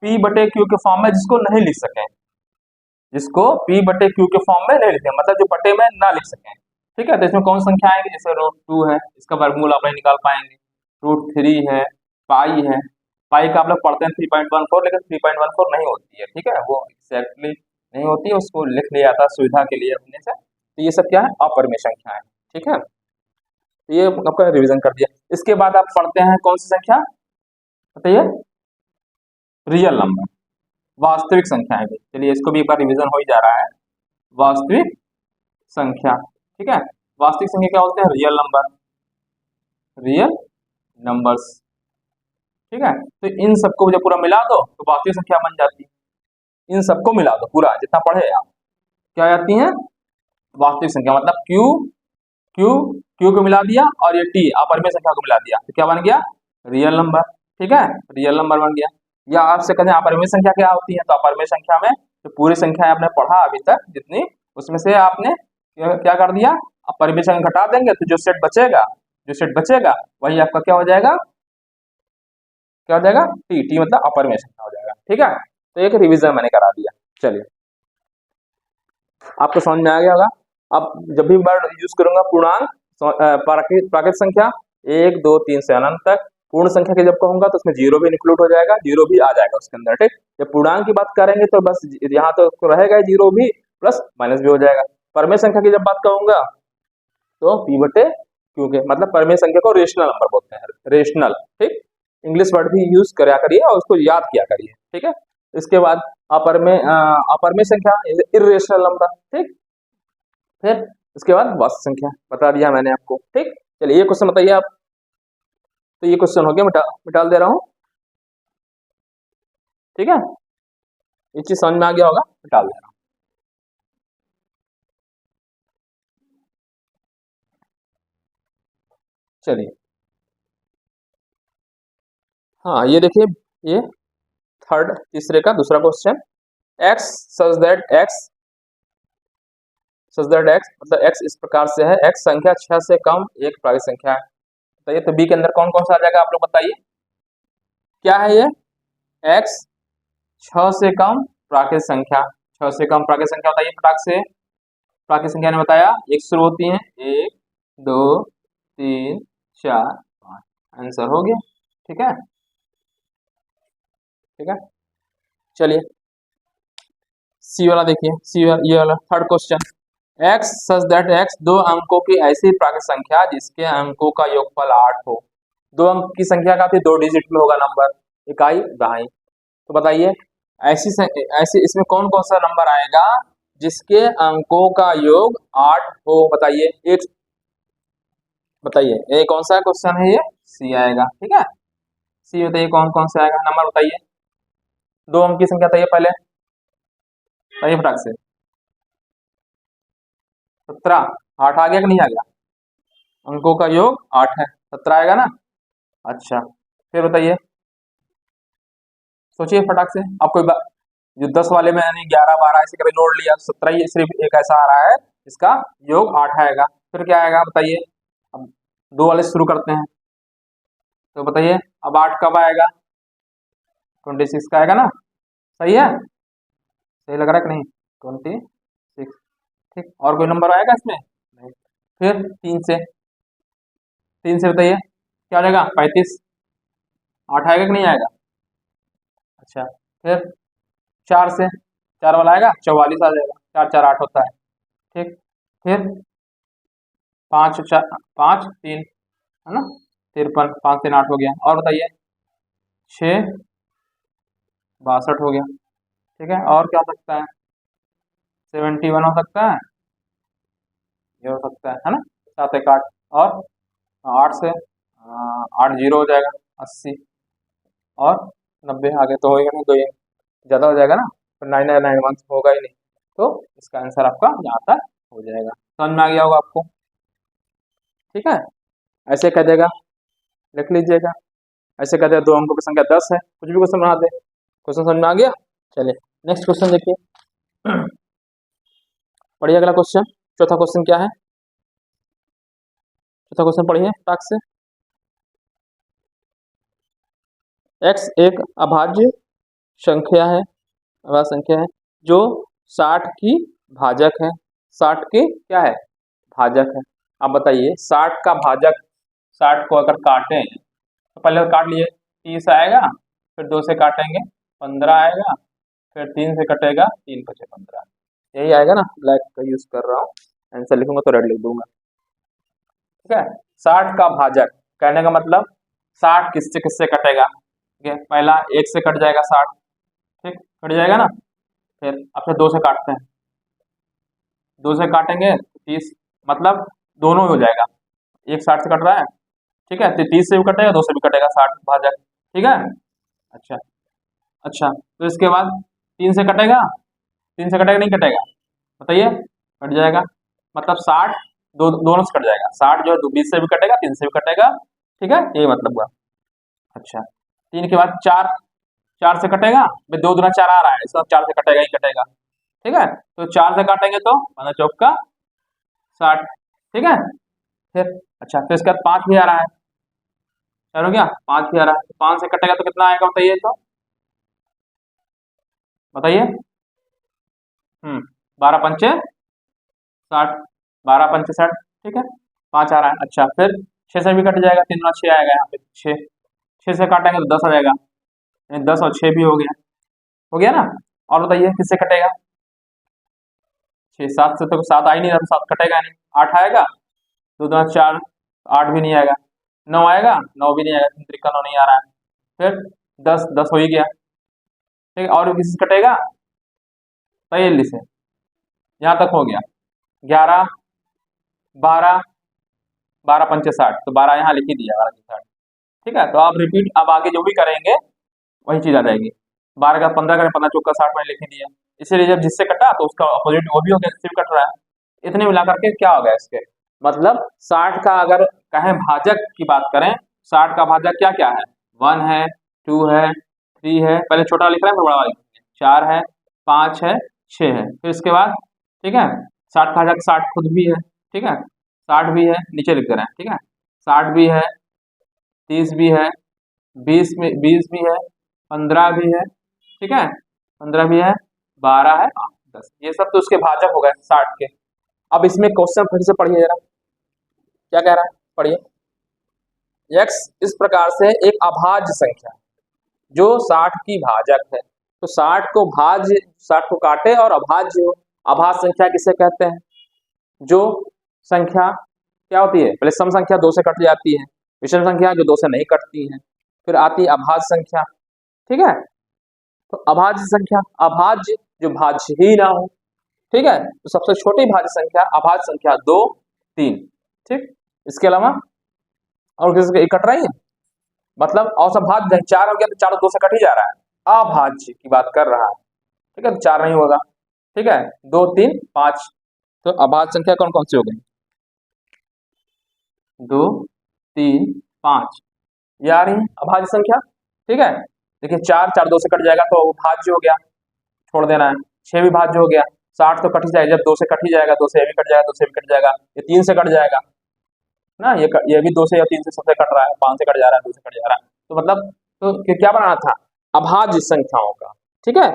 p बटे q के फॉर्म में जिसको नहीं लिख सकें, जिसको p बटे q के फॉर्म में नहीं लिखें, मतलब जो बटे में ना लिख सकें। ठीक है, तो इसमें कौन संख्या आएगी, जैसे √2 है, इसका वर्गमूल आप नहीं निकाल पाएंगे, √3 है, पाई है, पाई का आप लोग पढ़ते हैं 3.14, लेकिन 3.14 नहीं होती है। ठीक है, वो एक्जैक्टली नहीं होती है, उसको लिख लिया जाता है सुविधा के लिए अपने से। तो ये सब क्या है, अपरिमेय संख्या है। ठीक है, तो ये आपका रिवीजन कर दिया। इसके बाद आप पढ़ते हैं कौन सी संख्या बताइए, रियल नंबर, वास्तविक संख्या है। चलिए इसको भी एक बार रिवीजन हो ही जा रहा है, वास्तविक संख्या। ठीक है, वास्तविक संख्या क्या होते हैं, रियल नंबर, रियल नंबर्स। ठीक है, तो इन सबको जब पूरा मिला दो तो वास्तविक संख्या बन जाती है, इन सबको मिला दो पूरा जितना पढ़े आप, क्या आती है वास्तविक संख्या, मतलब क्यू क्यू क्यू को मिला दिया और ये टी अपरिमेय संख्या को मिला दिया, तो क्या बन गया, रियल नंबर। ठीक है, रियल नंबर बन गया। या आपसे कहते हैं अपरिमेय संख्या क्या होती है, तो अपरिमेय संख्या में जो पूरी संख्या आपने पढ़ा अभी तक जितनी, उसमें से आपने क्या कर दिया, अपरिमेय संख्या घटा देंगे तो जो सेट बचेगा, जो सेट बचेगा वही आपका क्या हो जाएगा, क्या हो जाएगा, टी, टी मतलब अपर में संख्या हो जाएगा। ठीक है, तो एक रिवीजन मैंने करा दिया। चलिए, आपको समझ में आ गया होगा। अब जब भी वर्ड यूज करूंगा पूर्णांक, प्राकृत संख्या 1 2 3 से अनंत तक, पूर्ण संख्या के जब कहूंगा तो उसमें जीरो भी इंक्लूड हो जाएगा, जीरो भी आ जाएगा उसके अंदर। ठीक, जब पूर्णांक की बात करेंगे तो बस यहाँ तो रहेगा जीरो भी, प्लस माइनस भी हो जाएगा। परमेय संख्या की जब बात कहूंगा तो पी बटे क्यू के, मतलब परमेय संख्या को रेशनल नंबर बोलते हैं, रेशनल। ठीक, इंग्लिश वर्ड भी यूज करा करिए और उसको याद किया करिए। ठीक है, इसके बाद अपरमेय संख्या इरेशनल नंबर। ठीक, फिर इसके बाद वास्तविक संख्या बता दिया मैंने आपको। ठीक, चलिए ये क्वेश्चन बताइए आप। तो ये क्वेश्चन हो गया, मिटाल दे रहा हूं। ठीक है, ये चीज समझ में आ गया होगा, मिटाल दे रहा हूं। चलिए, हाँ ये देखिए, ये थर्ड तीसरे का दूसरा question, x such that x मतलब एक्स इस प्रकार से है, एक्स संख्या 6 से कम एक प्राकृत संख्या है। बताइए, तो बी के अंदर कौन कौन सा आ जाएगा, आप लोग बताइए क्या है ये। एक्स 6 से कम प्राकृत संख्या, 6 से कम प्राकृत संख्या बताइए फटाक से। प्राकृत संख्या ने बताया एक शुरू होती है, 1 2 3 4 5, आंसर हो गया। ठीक है, ठीक है, चलिए सी वाला देखिए, सी वाला ये वाला third question, x such that x दो अंकों की ऐसी प्राकृत संख्या जिसके अंकों का योगफल 8 हो। दो अंक की संख्या का भी 2 डिजिट में होगा नंबर, इकाई दहाई। तो बताइए ऐसी इसमें कौन कौन सा नंबर आएगा जिसके अंकों का योग 8 हो। बताइए, एक बताइए, ये कौन सा क्वेश्चन है, ये सी आएगा। ठीक है, सी बताइए कौन कौन सा आएगा नंबर, बताइए दो अंक की संख्या बताइए पहले, बताइए फटाक से। 17, 8 आ गया कि नहीं आ गया, अंकों का योग 8 है, 17 आएगा ना। अच्छा, फिर बताइए, सोचिए फटाक से। आप कोई जो 10 वाले में यानी 11 12 ऐसे कभी जोड़ लिया, 17 ही सिर्फ एक ऐसा आ रहा है इसका योग 8 आएगा। फिर क्या आएगा बताइए, अब दो वाले शुरू करते हैं, तो बताइए अब 8 कब आएगा, 26 का आएगा ना। सही है, सही लग रहा है कि नहीं, 26। ठीक, और कोई नंबर आएगा इसमें नहीं। फिर 3 से बताइए क्या हो जाएगा, 35, 8 आएगा कि नहीं आएगा। अच्छा, फिर 4 से, 4 वाला आएगा, 44 आ जाएगा, 4 4 8 होता है। ठीक, फिर 5 4 5 3 है ना, 53, 5 3 8 हो गया। और बताइए 6 62 हो गया। ठीक है, और क्या हो सकता है, 71 हो सकता है, ये हो सकता है ना, 7 1 8, और 8 से 8 जीरो हो जाएगा, 80, और 90 आगे तो होएगा नहीं, तो ये ज़्यादा हो जाएगा ना, तो 991 होगा ही नहीं। तो इसका आंसर आपका यहाँ तक हो जाएगा। समझ में आ गया होगा आपको। ठीक है, ऐसे कह देगा, लिख लीजिएगा, ऐसे कहते हैं दो अंकों की संख्या 10 है, कुछ भी क्वेश्चन बना दे। क्वेश्चन समझ में आ गया। चलिए नेक्स्ट क्वेश्चन देखिए, पढ़िए अगला क्वेश्चन, चौथा क्वेश्चन क्या है, चौथा क्वेश्चन पढ़िए टाक से। एक्स एक अभाज्य संख्या है, अभाज्य संख्या है जो 60 की भाजक है, 60 की क्या है, भाजक है। आप बताइए 60 का भाजक, 60 को अगर काटें तो पहले काट लिए, 30 आएगा, फिर 2 से काटेंगे 15 आएगा, फिर 3 से कटेगा 3 बचे 15, यही आएगा ना। ब्लैक का यूज कर रहा हूँ, आंसर लिखूंगा तो रेड लिख दूंगा। ठीक है, 60 का भाजक कहने का मतलब 60 किससे किससे कटेगा। ठीक है, पहला 1 से कट जाएगा 60, ठीक कट जाएगा ना। फिर अब से 2 से काटते हैं, 2 से काटेंगे 30, मतलब दोनों ही हो जाएगा, एक 60 से कट रहा है, ठीक है, तो 30 से भी कटेगा, 2 से भी कटेगा 60 भाजक। ठीक है, अच्छा, अच्छा तो इसके बाद 3 से कटेगा, 3 से कटेगा नहीं कटेगा, बताइए, कट जाएगा, मतलब 60 दोनों से कट जाएगा, 60 जो है 20 से भी कटेगा, 3 से भी कटेगा। ठीक है, ये मतलब हुआ। अच्छा, 3 के बाद 4, 4 से कटेगा, भाई 2 दूना 4 आ रहा है, इसका 4 से कटेगा ही कटेगा। ठीक है, तो 4 से काटेंगे तो 15 चौक का 60। ठीक है, फिर अच्छा, फिर इसके बाद 5 भी आ रहा है, 4 हो गया, 5 भी आ रहा है, तो 5 से कटेगा तो कितना आएगा बताइए तो, बताइए। 12 पंचे 60, 12 पंचे 60, ठीक है, 5 आ रहा है। अच्छा फिर 6 से भी कट जाएगा, 3 और 6 आएगा यहाँ पे, 6, 6 से काटेंगे तो 10 आ जाएगा, यानी 10 और 6 भी हो गया ना। और बताइए किससे कटेगा, 6, 7 से तो 7 आ ही नहीं रहा, तो 7 कटेगा नहीं, 8 आएगा, 2 दूना 4, 8 भी नहीं आएगा, 9 आएगा, 9 भी नहीं आएगा, 3 त्रिका 9 नहीं आ रहा है। फिर 10, 10 हो ही गया, ठीक है, और किसी से कटेगा, 43 से, यहाँ तक हो गया। 11, 12, 12 पंचे 60, तो 12 यहाँ लिख ही दिया, 12 के 60, ठीक है। तो आप रिपीट, अब आगे जो भी करेंगे वही चीज आ जाएगी। 12 का 15 करें, 15 चौका 60 मैंने लिख ही दिया, इसीलिए जब जिससे कटा तो उसका अपोजिट वो भी हो गया, जिससे भी कट रहा है। इतने मिला करके क्या हो गया इसके, मतलब 60 का अगर कहें भाजक की बात करें, 60 का भाजक क्या क्या है, 1 है, 2 है, 3 है, पहले छोटा लिख रहे हैं फिर बड़ा लिख रहे हैं, 4 है, 5 है, 6 है, फिर इसके बाद, ठीक है, 60 का भाजक 60 खुद भी है, ठीक है, 60 भी है, नीचे लिख दे रहे हैं, ठीक है, 60 भी है, 30 भी है, 20 भी है, 15 भी है, ठीक है, 15 भी है, 12 है, 10, ये सब तो उसके भाजक हो गए 60 के। अब इसमें क्वेश्चन फिर से पढ़िए जरा, क्या कह रहा है, पढ़िए। x इस प्रकार से एक अभाज्य संख्या जो 60 की भाजक है, तो 60 को भाज्य, 60 को काटे और अभाज्य हो, अभाज्य संख्या किसे कहते हैं, जो संख्या क्या होती है, पहले सम संख्या 2 से कट जाती है, विषम संख्या जो 2 से नहीं कटती है, फिर आती है अभाज्य संख्या, ठीक है। तो अभाज्य संख्या, अभाज्य जो भाज्य ही ना हो, ठीक है, तो सबसे छोटी भाज्य संख्या अभाज्य संख्या 2, 3, ठीक। इसके अलावा और किसी कट रही है, मतलब और सब भाज्य 4 हो गया तो 4 2 से कट ही जा रहा है, अभाज्य की बात कर रहा है, ठीक है, तो 4 नहीं होगा, ठीक है, 2, 3, 5, तो अभाज्य संख्या कौन कौन सी हो गई, 2, 3, 5, ये आ रही है अभाज्य संख्या, ठीक है। देखिए 4, 4 2 से कट जाएगा तो भाज्य हो गया, छोड़ देना है, 6 भी भाज्य हो गया, 60 तो कट ही जाएगा, जब 2 से कट ही जाएगा, 2 से ये भी कट जाएगा, 2 से भी कट जाएगा, ये 3 से कट जाएगा ना, ये भी 2 से या 3 से सबसे कट रहा है, 5 से कट जा रहा है, 2 से कट जा रहा है, तो मतलब तो क्या बनाना था, अभाज्य संख्याओं का, ठीक है,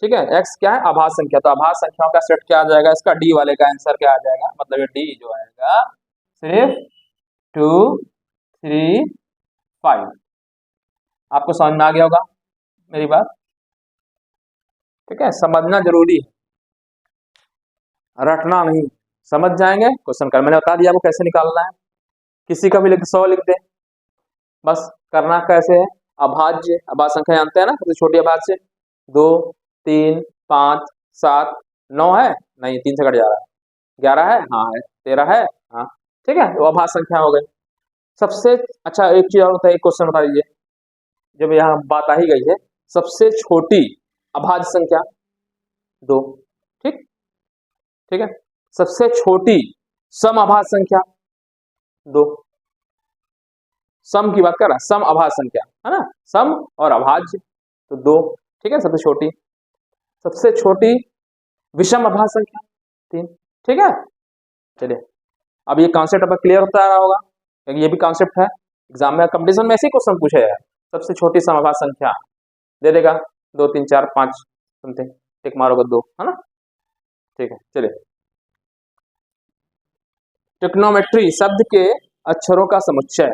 ठीक है, x क्या है, अभाज्य संख्या, तो अभाज्य संख्याओं का सेट क्या आ जाएगा, इसका डी वाले का आंसर क्या आ जाएगा, मतलब ये डी जो आएगा सिर्फ 2, 3, 5। आपको समझ में आ गया होगा मेरी बात, ठीक है, समझना जरूरी है, रटना नहीं, समझ जाएंगे क्वेश्चन कर, मैंने बता दिया आपको कैसे निकालना है, किसी का भी लिख 100 लिख दे, बस करना कैसे है, अभाज्य, अभाज्य संख्या जानते हैं ना, सबसे छोटी अभाज्य 2, 3, 5, 7, 9 है, नहीं 3 से कट जा रहा है, 11 है, हाँ है, 13 है, हाँ, ठीक है, वो अभाज्य संख्या हो गई। सबसे अच्छा एक चीज और बताइए, क्वेश्चन बता दीजिए, जब यहाँ बात आ ही गई है, सबसे छोटी अभाज्य संख्या 2, ठीक, ठीक है, सबसे छोटी सम अभाज्य संख्या 2, सम की बात कर रहा है, सम अभाज्य संख्या है ना, सम और अभाज्य तो 2, ठीक है, सबसे छोटी, सबसे छोटी विषम अभाज्य संख्या 3, ठीक है। चलिए अब ये कॉन्सेप्ट अब क्लियर होता रहा होगा, क्योंकि ये भी कॉन्सेप्ट है, एग्जाम में कंपटीशन में ऐसे ही क्वेश्चन पूछे है, सबसे छोटी समअभाज्य संख्या दे देगा 2, 3, 4, 5 समथिंग, टिक मारोगे 2, है ना, ठीक है। चलिए ट्रिग्नोमेट्री शब्द के अक्षरों का समुच्चय,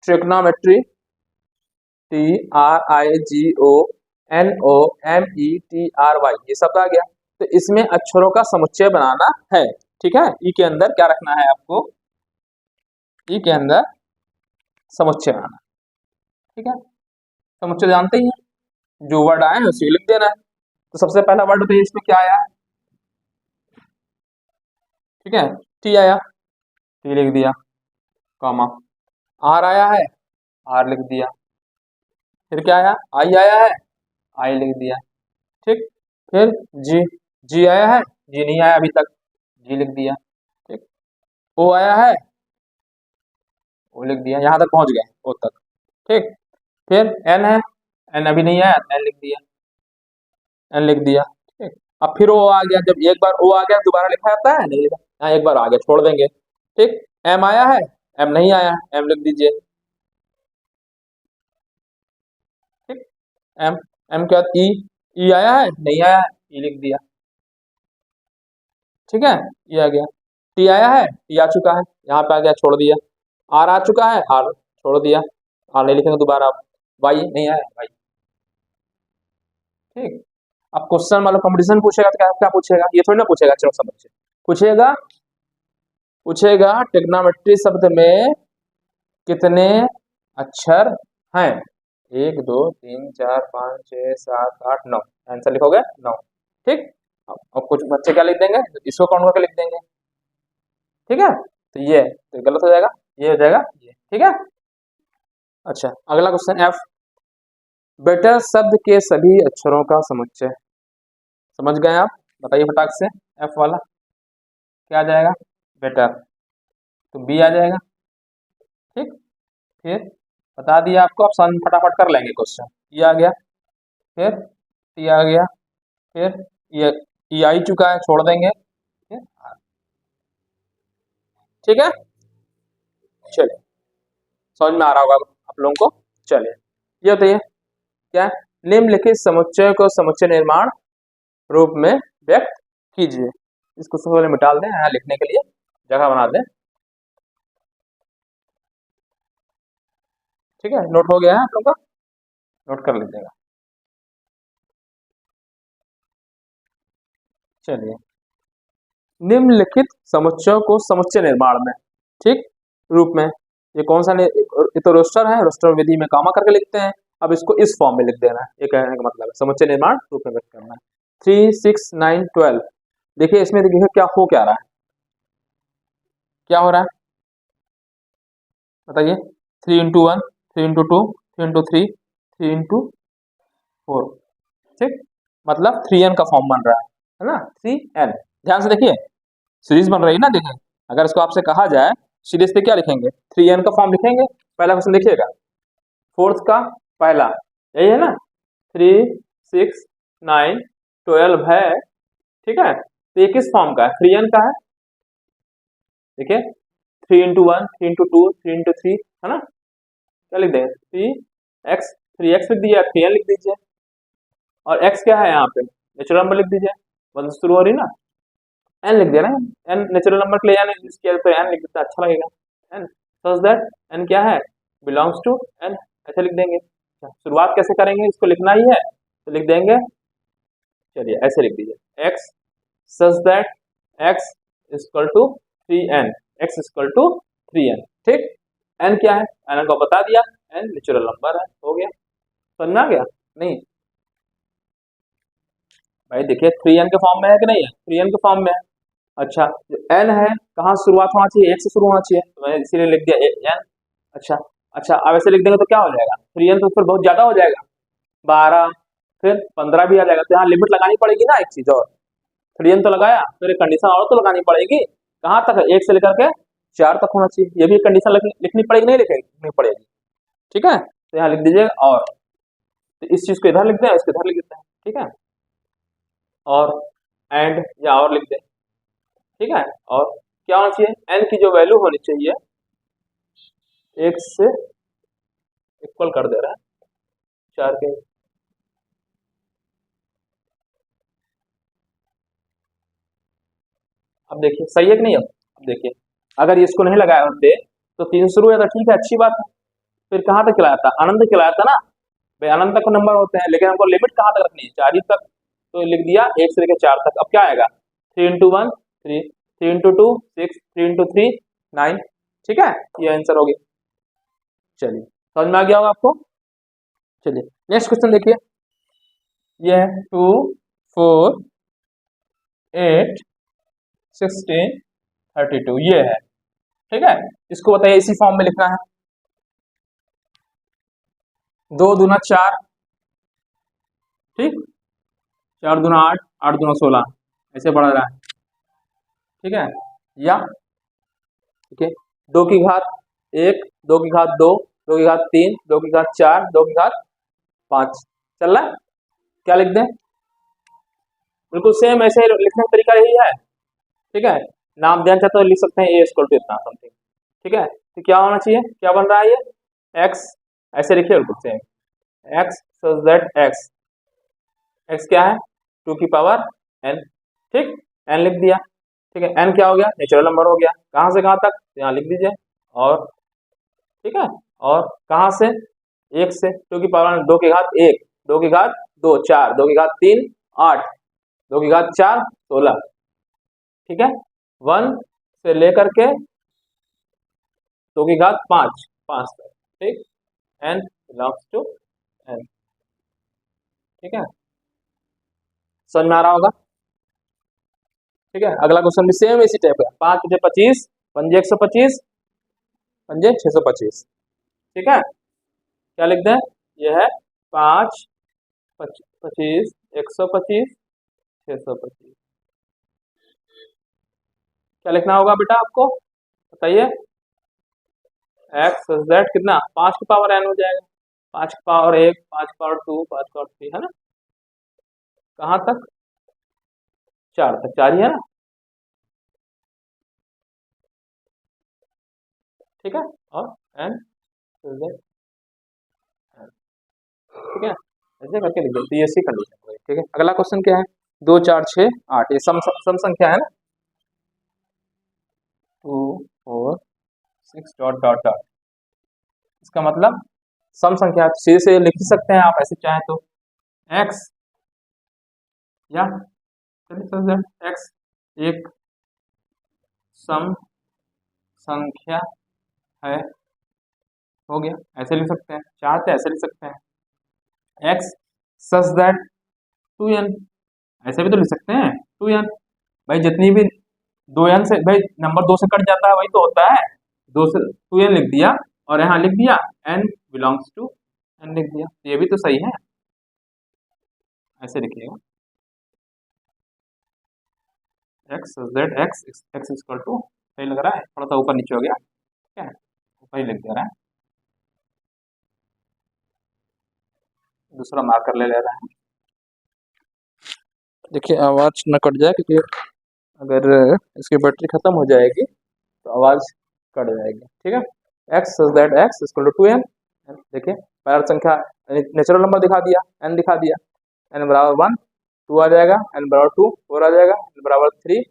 ट्रिग्नोमेट्री TRIGONOMETRY ये शब्द आ गया, तो इसमें अक्षरों का समुच्चय बनाना है, ठीक है। ई के अंदर क्या रखना है आपको, ई के अंदर समुच्चय बनाना, ठीक है, समुच्चय जानते ही हैं, जो वर्ड आए हैं उसे लिख देना है, तो सबसे पहला वर्ड बताइए इसमें क्या आया है, ठीक है, टी आया, टी लिख दिया, कॉमा, आर आया है, आर लिख दिया, फिर क्या आया, आई आया है, आई लिख दिया, ठीक, फिर जी, जी आया है, जी नहीं आया अभी तक, जी लिख दिया, ठीक, ओ आया है, ओ लिख दिया, यहां तक पहुंच गए ओ तक, ठीक, फिर एन है, एन अभी नहीं आया, एन लिख दिया, एन लिख दिया, ठीक, अब फिर ओ आ गया, जब एक बार ओ आ गया दोबारा लिखा जाता है नहीं, यहाँ एक बार आ गया छोड़ देंगे, ठीक, एम आया है, एम नहीं आया, एम लिख दीजिए, एम, एम के बाद ई, ई आया है नहीं आया है, ई लिख दिया, ठीक है, ये आ गया। टी आया है, टी आ चुका है, यहाँ पे आ गया छोड़ दिया। आर आ चुका है, आर छोड़ दिया, आर नहीं लिखेंगे दोबारा। वाई नहीं आया, वाई, ठीक। अब क्वेश्चन मतलब कंपटीशन पूछेगा तो क्या क्या पूछेगा, ये थोड़ी ना पूछेगा, चलो समझिए। पूछेगा पूछेगा ट्रिग्नोमेट्री शब्द में कितने अक्षर हैं? 1 2 3 4 5 6 7 8 9, आंसर लिखोगे 9, ठीक। अब कुछ बच्चे क्या लिख देंगे, इसको काउंट करके लिख देंगे, ठीक है। तो ये तो गलत हो जाएगा, ये हो जाएगा ये, ठीक है। अच्छा, अगला क्वेश्चन एफ, बेटर शब्द के सभी अक्षरों का समुच्चय। समझ गए आप? बताइए फटाक से, एफ वाला क्या आ जाएगा? बेटर, तो बी आ जाएगा, ठीक। फिर बता दिया आपको, आप सन फटाफट कर लेंगे क्वेश्चन। ये आ गया, फिर टी आ गया, फिर ये आ ही चुका है, छोड़ देंगे, ठीक है। चलिए, समझ में आ रहा होगा आप लोगों को। चलिए, ये बताइए क्या है? निम्नलिखित समुच्चय को समुच्चय निर्माण रूप में व्यक्त कीजिए। इसको सबसे पहले मिटा दें, यहाँ लिखने के लिए जगह बना दें, ठीक है। नोट हो गया है आप लोगों का? नोट कर लीजिएगा। चलिए, निम्नलिखित समुच्चयों को समुच्चय निर्माण में, ठीक, रूप में, ये कौन सा ये तो रोस्टर है, रोस्टर विधि में कामा करके लिखते हैं। अब इसको इस फॉर्म में लिख देना है, ये कहने का मतलब है समुच्चय निर्माण रूप में व्यक्त करना है। 3 6 9 12, देखिए इसमें देखिए क्या हो, क्या रहा है, क्या हो रहा है बताइए? 3 × 1, 3 × 2, 3 × 3, 3 × 4, ठीक, मतलब 3n का फॉर्म बन रहा है ना, 3n। ध्यान से देखिए, सीरीज बन रही है ना, देखिए। अगर इसको आपसे कहा जाए सीरीज पे क्या लिखेंगे? 3n का फॉर्म लिखेंगे, पहला क्वेश्चन देखिएगा, फोर्थ का पहला, यही है ना, 3 6 9 12 है, ठीक है। तो ये किस फॉर्म का है? 3n का है, देखिए 3 × 1, 3 × 2, 3 × 3, है ना। क्या लिख देंगे? 3x, 3x लिख दीजिए, 3n लिख दीजिए, और x क्या है यहाँ पे? नेचुरल नंबर लिख दीजिए, वन से शुरू हो रही ना, n लिख दिया ना, n नेचुरल नंबर के लिए n यूज किया तो n लिख देता, अच्छा लगेगा, n, सच दैट n क्या है? बिलोंग्स टू n, ऐसे लिख देंगे। शुरुआत कैसे करेंगे, इसको लिखना ही है तो लिख देंगे, चलिए ऐसे लिख दीजिए, x such that x equal to 3n, x equal to 3n, ठीक। n क्या है? n को बता दिया, n नेचुरल नंबर है, हो गया। समझ में आ गया? नहीं भाई देखिए, 3n के फॉर्म में है कि नहीं है? 3n के फॉर्म में है। अच्छा, जो n है कहाँ शुरुआत होना चाहिए? 1 से शुरू होना चाहिए, तो मैंने इसीलिए लिख दिया n। अच्छा, अच्छा, अब ऐसे लिख देंगे तो क्या हो जाएगा? 3n तो फिर बहुत ज्यादा हो जाएगा, 12, फिर 15 भी आ जाएगा, तो यहाँ लिमिट लगानी पड़ेगी ना एक चीज और। 3n तो लगाया, फिर एक कंडीशन और तो लगानी पड़ेगी, कहाँ तक? 1 से लेकर के 4 तक होना चाहिए, ये भी कंडीशन लिखनी पड़ेगी, नहीं लिखनी पड़ेगी, ठीक है। तो यहाँ लिख दीजिएगा और, तो इस चीज को इधर लिख दें, इसको इधर लिख देते हैं, ठीक है। और एंड या और लिख दें, ठीक है। और क्या होना चाहिए? n की जो वैल्यू होनी चाहिए 1 से इक्वल कर दे रहा है 4 के, अब देखिए सही है कि नहीं? अब देखिए, अगर इसको नहीं लगाया होते तो 3 शुरू है तो ठीक है, अच्छी बात है, फिर कहाँ तक खिलाया था? अनंत खिलाया था ना भाई, अनंत तक नंबर होते हैं, लेकिन हमको लिमिट कहाँ तक रखनी है? 4 ही तक, तो लिख दिया 1 से लेकर 4 तक। अब क्या आएगा? 3 × 1 3, 3 × 2 6, 3 × 3 9, ठीक है, ये आंसर हो गया। चलिए, समझ में आ गया होगा आपको। चलिए नेक्स्ट क्वेश्चन देखिए, ये है 2 4 8 16 32, ये है, ठीक है। इसको बताइए, इसी फॉर्म में लिखना है, 2 दूना 4, ठीक, 4 दूना 8, 8 दूना 16, ऐसे बढ़ रहा है, ठीक है। या ठीक है, 2 की घात 1, 2 की घात 2, 2 की घात 3, 2 की घात 4, 2 की घात 5, चल रहा है। क्या लिख दें? बिल्कुल सेम ऐसे ही लिखने का तरीका यही है, ठीक है। नाम देना चाहते तो लिख सकते हैं, ए इक्वल टू इतना समथिंग, ठीक है। तो क्या होना चाहिए, क्या बन रहा है ये? एक्स, ऐसे लिखिए बिल्कुल same, x such that x, x क्या है 2 की पावर n, ठीक, n लिख दिया, ठीक है, n क्या हो गया नेचुरल नंबर हो गया, कहाँ से कहाँ तक यहाँ लिख दीजिए, और ठीक है, और कहाँ से 1 से 2 की पावर 2 की घात 1, 2 की घात 2 4, 2 की घात 3 8, 2 की घात 4 16, ठीक है, 1 से लेकर के 2 की घात 5 5 तक, ठीक, n बिलोंग्स टू n, ठीक है, समझ में आ रहा होगा, ठीक है। अगला क्वेश्चन भी सेम इसी टाइप का, 5 पंजे 25, पंजे 125, पंजे 625, ठीक है, क्या लिख दें, यह है 5 25 125 625, क्या लिखना होगा बेटा आपको बताइए, एक्स जेड कितना 5 की पावर n हो जाएगा, 5 की पावर 1, 5 की पावर 2, 5 की पावर 3, है ना, कहाँ तक 4 तक, 4 ही है ना, ठीक है, और n जेड, ठीक है, ऐसे करके लिख दो, ऐसी कंडीशन, ठीक है। अगला क्वेश्चन क्या है, 2 4 6 8, ये सम संख्या है ना, 2 4 6 डॉट डॉट डॉट, इसका मतलब सम संख्या है, तो सीधे से लिख ही सकते हैं आप ऐसे चाहें तो, x या चलिए समझ x एक सम संख्या है, हो गया, ऐसे लिख सकते हैं, चाहते ऐसे लिख सकते हैं, x सच दैट 2n, ऐसे भी तो लिख सकते हैं 2n, भाई जितनी भी 2n से, भाई नंबर 2 से कट जाता है वही तो होता है, 2 से 2n लिख दिया और यहाँ लिख दिया n बिलोंग्स टू n लिख दिया, ये भी तो सही है, ऐसे लिखिएगा, x z x x equal to, सही लग रहा है, थोड़ा सा ऊपर नीचे हो गया, क्या है ऊपर ही लिख दे रहा है, दूसरा मार्कर ले ले रहा है, देखिए आवाज न कट जाए, क्योंकि अगर इसकी बैटरी खत्म हो जाएगी तो आवाज कट जाएगी, ठीक है, x that x equal to 2n, देखिए पैर संख्या नेचुरल नंबर दिखा दिया, n दिखा दिया, n बराबर 1 2 आ जाएगा, n बराबर 2 4 आ जाएगा, n बराबर 3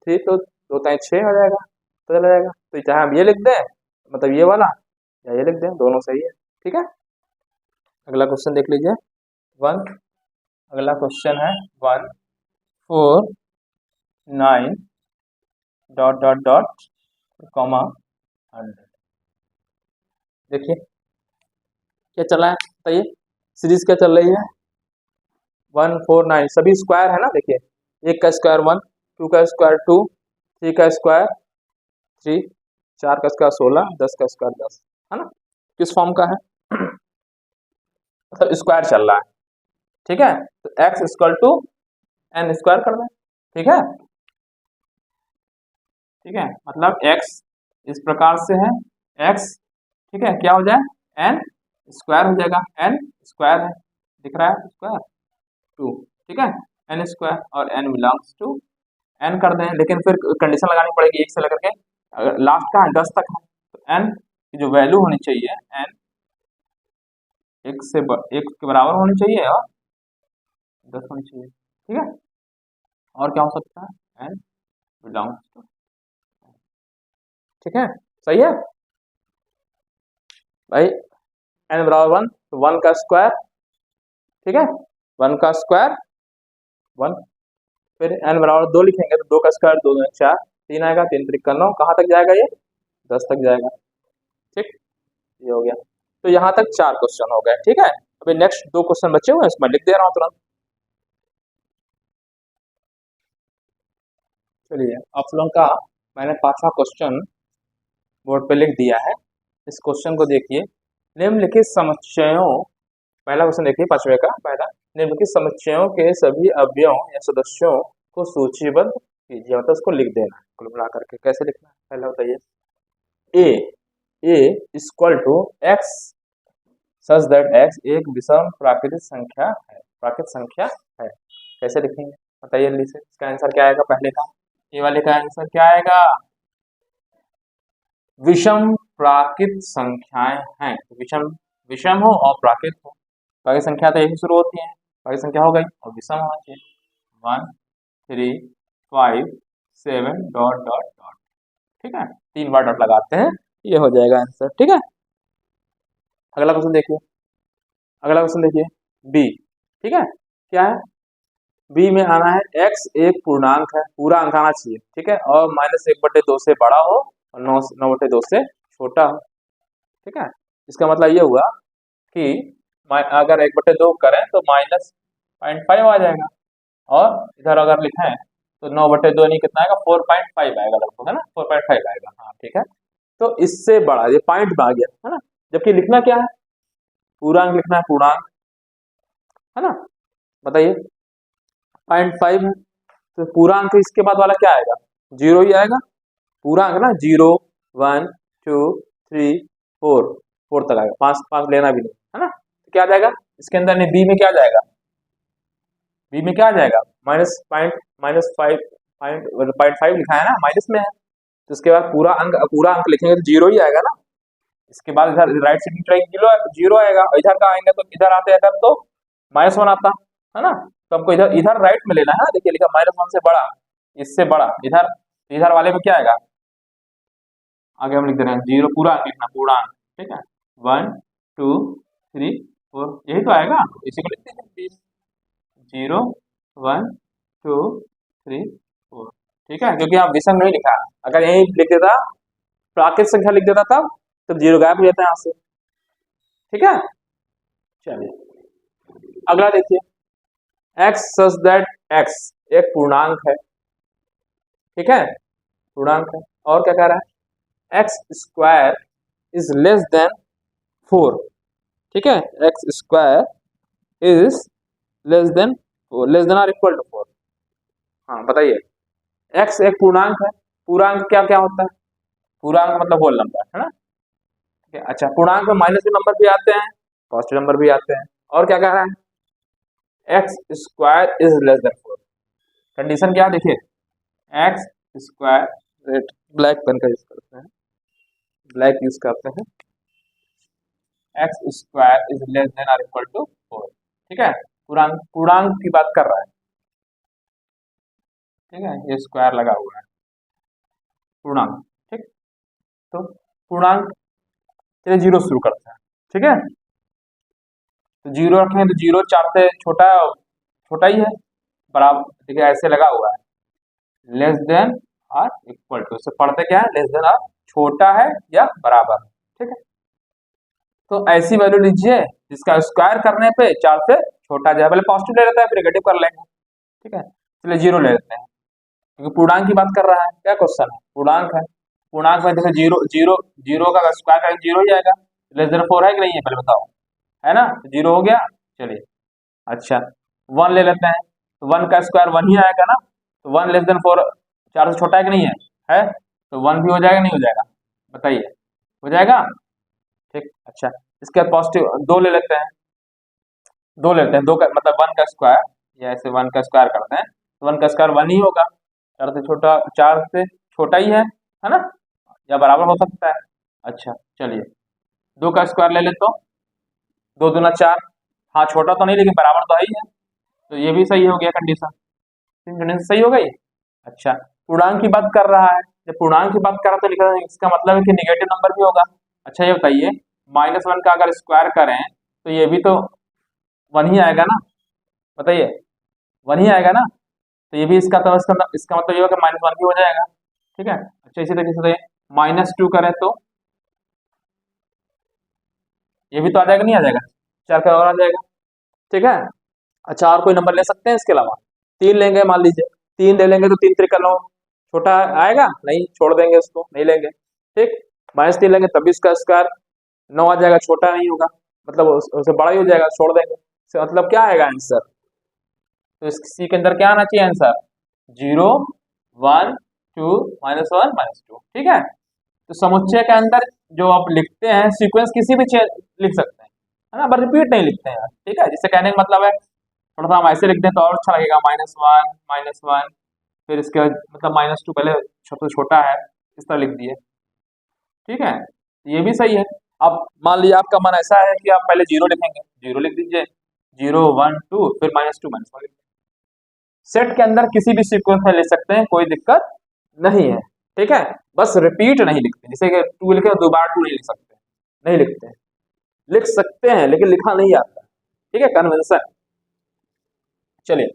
3 तो 2 ताई 6 आ जाएगा, तो चला जाएगा, तो चाहे हम ये लिख दें मतलब ये वाला, या ये लिख दें, दोनों सही है, ठीक है। अगला क्वेश्चन देख लीजिए, अगला क्वेश्चन है 1 4 9 डॉट डॉट डॉट कॉमा 100, देखिए क्या चला है बताइए, सीरीज क्या चल रही है, 1 4 9 सभी स्क्वायर है ना, देखिए 1 का स्क्वायर 1, 2 का स्क्वायर 2, 3 का स्क्वायर 3, 4 का स्क्वायर 16, 10 का स्क्वायर 10, है ना, किस फॉर्म का है मतलब स्क्वायर चल रहा है, ठीक है, तो x equal to n square कर दें, ठीक है, ठीक है, मतलब x इस प्रकार से है, x ठीक है क्या हो जाए n स्क्वायर हो जाएगा, n स्क्वायर है दिख रहा है स्क्वायर 2, ठीक है, n स्क्वायर और n बिलोंग्स टू n कर दें, लेकिन फिर कंडीशन लगानी पड़ेगी 1 से लेकर के लास्ट का 10 तक है, तो n की जो वैल्यू होनी चाहिए n 1 के बराबर होनी चाहिए और 10 होनी चाहिए, ठीक है, और क्या हो सकता है n बिलोंग्स टू, ठीक है, सही है भाई, n बराबर 1 तो 1 का स्क्वायर, ठीक है, 1 का स्क्वायर 1, फिर n बराबर 2 लिखेंगे तो 2 का स्क्वायर 2 2 4, 3 आएगा, 3 3 9, कहाँ तक जाएगा ये 10 तक जाएगा, ठीक, ये हो गया, तो यहाँ तक 4 क्वेश्चन हो गए, ठीक है, अभी नेक्स्ट 2 क्वेश्चन बचे हुए हैं इसमें लिख दे रहा हूँ तुरंत, चलिए आप लोगों का मैंने 5वां क्वेश्चन बोर्ड पे लिख दिया है, इस क्वेश्चन को देखिए, निम्नलिखित समुच्चयों, पहला क्वेश्चन देखिए 5वें का पहला, निम्नलिखित समुच्चयों के सभी अवयवों या सदस्यों को सूचीबद्ध कीजिए, मतलब उसको लिख देना है कुल मिला करके, कैसे लिखना है पहला बताइए, A equal to X such that X एक विषम प्राकृतिक संख्या है, प्राकृतिक संख्या है, कैसे लिखेंगे बताइए जल्दी से, इसका आंसर क्या आएगा पहले का, ए वाले का आंसर क्या आएगा, विषम प्राकृत संख्याएं हैं, विषम विषम हो और प्राकृत हो, बाकी संख्या तो एक ही शुरू होती है, बाकी संख्या हो गई और विषम होना चाहिए। 1 3 5 7 डॉट डॉट डॉट। ठीक है, 3 बार डॉट लगाते हैं, ये हो जाएगा आंसर। ठीक है, अगला क्वेश्चन देखिए, अगला क्वेश्चन देखिए बी। ठीक है, क्या है बी में आना है x एक पूर्णांक है, पूरा अंक आना चाहिए। ठीक है, और -1/2 से बड़ा हो और 9/2 से छोटा हो। ठीक है, इसका मतलब ये हुआ कि अगर 1/2 करें तो -0.5 आ जाएगा, और इधर अगर लिखें तो 9/2 नहीं कितना आएगा, 4.5 आएगा लगभग, है ना, 4.5 आएगा। हाँ ठीक है, तो इससे बड़ा, ये पॉइंट में आ गया, है ना, जबकि लिखना क्या है, पूर्णांक लिखना है, पूर्णांक, है ना, बताइए 0.5 है, तो पूर्णांक इसके बाद वाला क्या आएगा, 0 ही आएगा, पूर्णांक ना, 0 1 2 3 4 तक आएगा, 5 लेना भी नहीं, है ना, तो क्या आ जाएगा इसके अंदर, नहीं बी में क्या आ जाएगा, बी में क्या आ जाएगा, -5 लिखा है ना, माइनस में है, तो इसके बाद पूरा अंक लिखेंगे तो 0 ही आएगा ना। इसके बाद इधर राइट साइड जीरो आएगा, और इधर का आएंगे तो इधर आते अगर तो -1 आता, है ना, तो हमको इधर इधर राइट में लेना है। देखिए लिखा -1 से बड़ा, इससे बड़ा, इधर वाले में क्या आएगा, आगे हम लिख दे रहे हैं 0, पूरा अंक लिखना, पूरा अंक। ठीक है, 1 2 3 4, यही तो आएगा, इसी को लिखते हैं 0 1 2 3 4। ठीक है, क्योंकि आप विषम नहीं लिखा, अगर यही लिख देता, प्राकृत संख्या लिख देता तब 0 गायब हो जाता है यहाँ से। ठीक है, चलिए अगला देखिए, x सच दैट x एक पूर्णांक है। ठीक है, पूर्णांक है, और क्या कह रहा है, x square is less than 4। ठीक है, x square is less than 4, less than और इक्वल टू 4। हाँ बताइए, x एक पूर्णांक है, पूर्णांक क्या क्या होता है, पूर्णांक मतलब होल नंबर, है ना। ठीक है, अच्छा, पूर्णांक में माइनस नंबर भी आते हैं, पॉजिटिव नंबर भी आते हैं, और क्या कह रहा है, x square is less than 4। Condition क्या देखिए, एक्स स्क्वायर, ब्लैक पेन का यूज करते हैं, ब्लैक यूज करते हैं, x square is less than और इक्वल टू 4। ठीक है, पूर्णांक की बात कर रहा है। ठीक है, ये स्क्वायर लगा हुआ है, पूर्णांक। ठीक, तो पूर्णांक, चलिए 0 शुरू करते हैं। ठीक है, तो 0 रखें तो 0 4 से छोटा ही है, बराबर, देखिए ऐसे लगा हुआ है, लेस देन और इक्वल टू से पढ़ते क्या है, लेस देन और छोटा है या बराबर। ठीक है, तो ऐसी वैल्यू लीजिए जिसका स्क्वायर करने पे 4 से छोटा जाए, पहले पॉजिटिव ले लेते हैं फिर नेगेटिव कर लेंगे। ठीक है, चलिए 0 ले लेते हैं, क्योंकि पूर्णांक की बात कर रहा है, क्या क्वेश्चन है, पूर्णांक है, पूर्णांक में देखो 0 का स्क्वायर करेंगे 0 ही आएगा, लेस देन 4 है कि नहीं है पहले बताओ, है ना, 0 हो गया। चलिए अच्छा, 1 ले लेते हैं, तो 1 का स्क्वायर 1 ही आएगा ना, तो 1 लेस देन 4, 4 से छोटा है कि नहीं है तो 1 भी हो जाएगा, नहीं हो जाएगा, बताइए, हो जाएगा। ठीक, अच्छा, इसके बाद पॉजिटिव 2 ले लेते हैं, 2 लेते हैं, 2 का मतलब 1 का स्क्वायर, या ऐसे 1 का स्क्वायर करते हैं तो 1 का स्क्वायर 1 ही होगा, 4 से छोटा ही है ना, या बराबर हो सकता है। अच्छा चलिए, 2 का स्क्वायर ले लेते, तो 2 दूना 4, हाँ छोटा तो नहीं लेकिन बराबर तो है ही है, तो ये भी सही हो गया, कंडीशन कंडीशन सही हो गई। अच्छा, पूर्णांक की बात कर रहा है, जब पूर्णांक की बात कर रहा है तो लिखा है, इसका मतलब है कि नेगेटिव नंबर भी होगा। अच्छा ये बताइए, -1 का अगर स्क्वायर करें तो ये भी तो 1 ही आएगा ना, बताइए 1 ही आएगा ना, तो ये भी इसका मतलब ये होगा -1 भी हो जाएगा। ठीक है, अच्छा इसी तरीके से -2 करें तो ये भी तो आ जाएगा, नहीं आ जाएगा, 4 का और आ जाएगा। ठीक है, अच्छा और कोई नंबर ले सकते हैं इसके अलावा, 3 लेंगे, मान लीजिए 3 ले लेंगे तो 3 3 9, छोटा आएगा नहीं, छोड़ देंगे उसको, नहीं लेंगे। ठीक, -3 लेंगे तब भी इसका स्क्वायर 9 आ जाएगा, छोटा नहीं होगा, मतलब उससे बड़ा ही हो जाएगा, छोड़ देंगे, इसका मतलब क्या आएगा आंसर, तो इसी के अंदर क्या आना चाहिए आंसर, 0 1 2 -1 -2। ठीक है, तो समुच्चय के अंदर जो आप लिखते हैं सीक्वेंस किसी भी लिख सकते हैं, है ना, पर रिपीट नहीं लिखते हैं। ठीक है, जिससे कहने का मतलब है, थोड़ा सा हम ऐसे लिख दें तो और अच्छा लगेगा, -1 फिर इसके बाद मतलब -2 पहले सबसे छोटा है, इस तरह लिख दिए। ठीक है, ये भी सही है। अब मान लिया आपका मन ऐसा है कि आप पहले जीरो लिखेंगे, जीरो लिख दीजिए, 0 1 2 फिर -2 -1। सेट के अंदर किसी भी सीक्वेंस में ले सकते हैं, कोई दिक्कत नहीं है, ठीक है। बस रिपीट नहीं लिखते, जैसे कि 2 लिखे दोबारा 2 नहीं लिख सकते, नहीं लिखते हैं, लिख सकते हैं लेकिन लिखा नहीं आता, ठीक है, कन्वेंशन। चलिए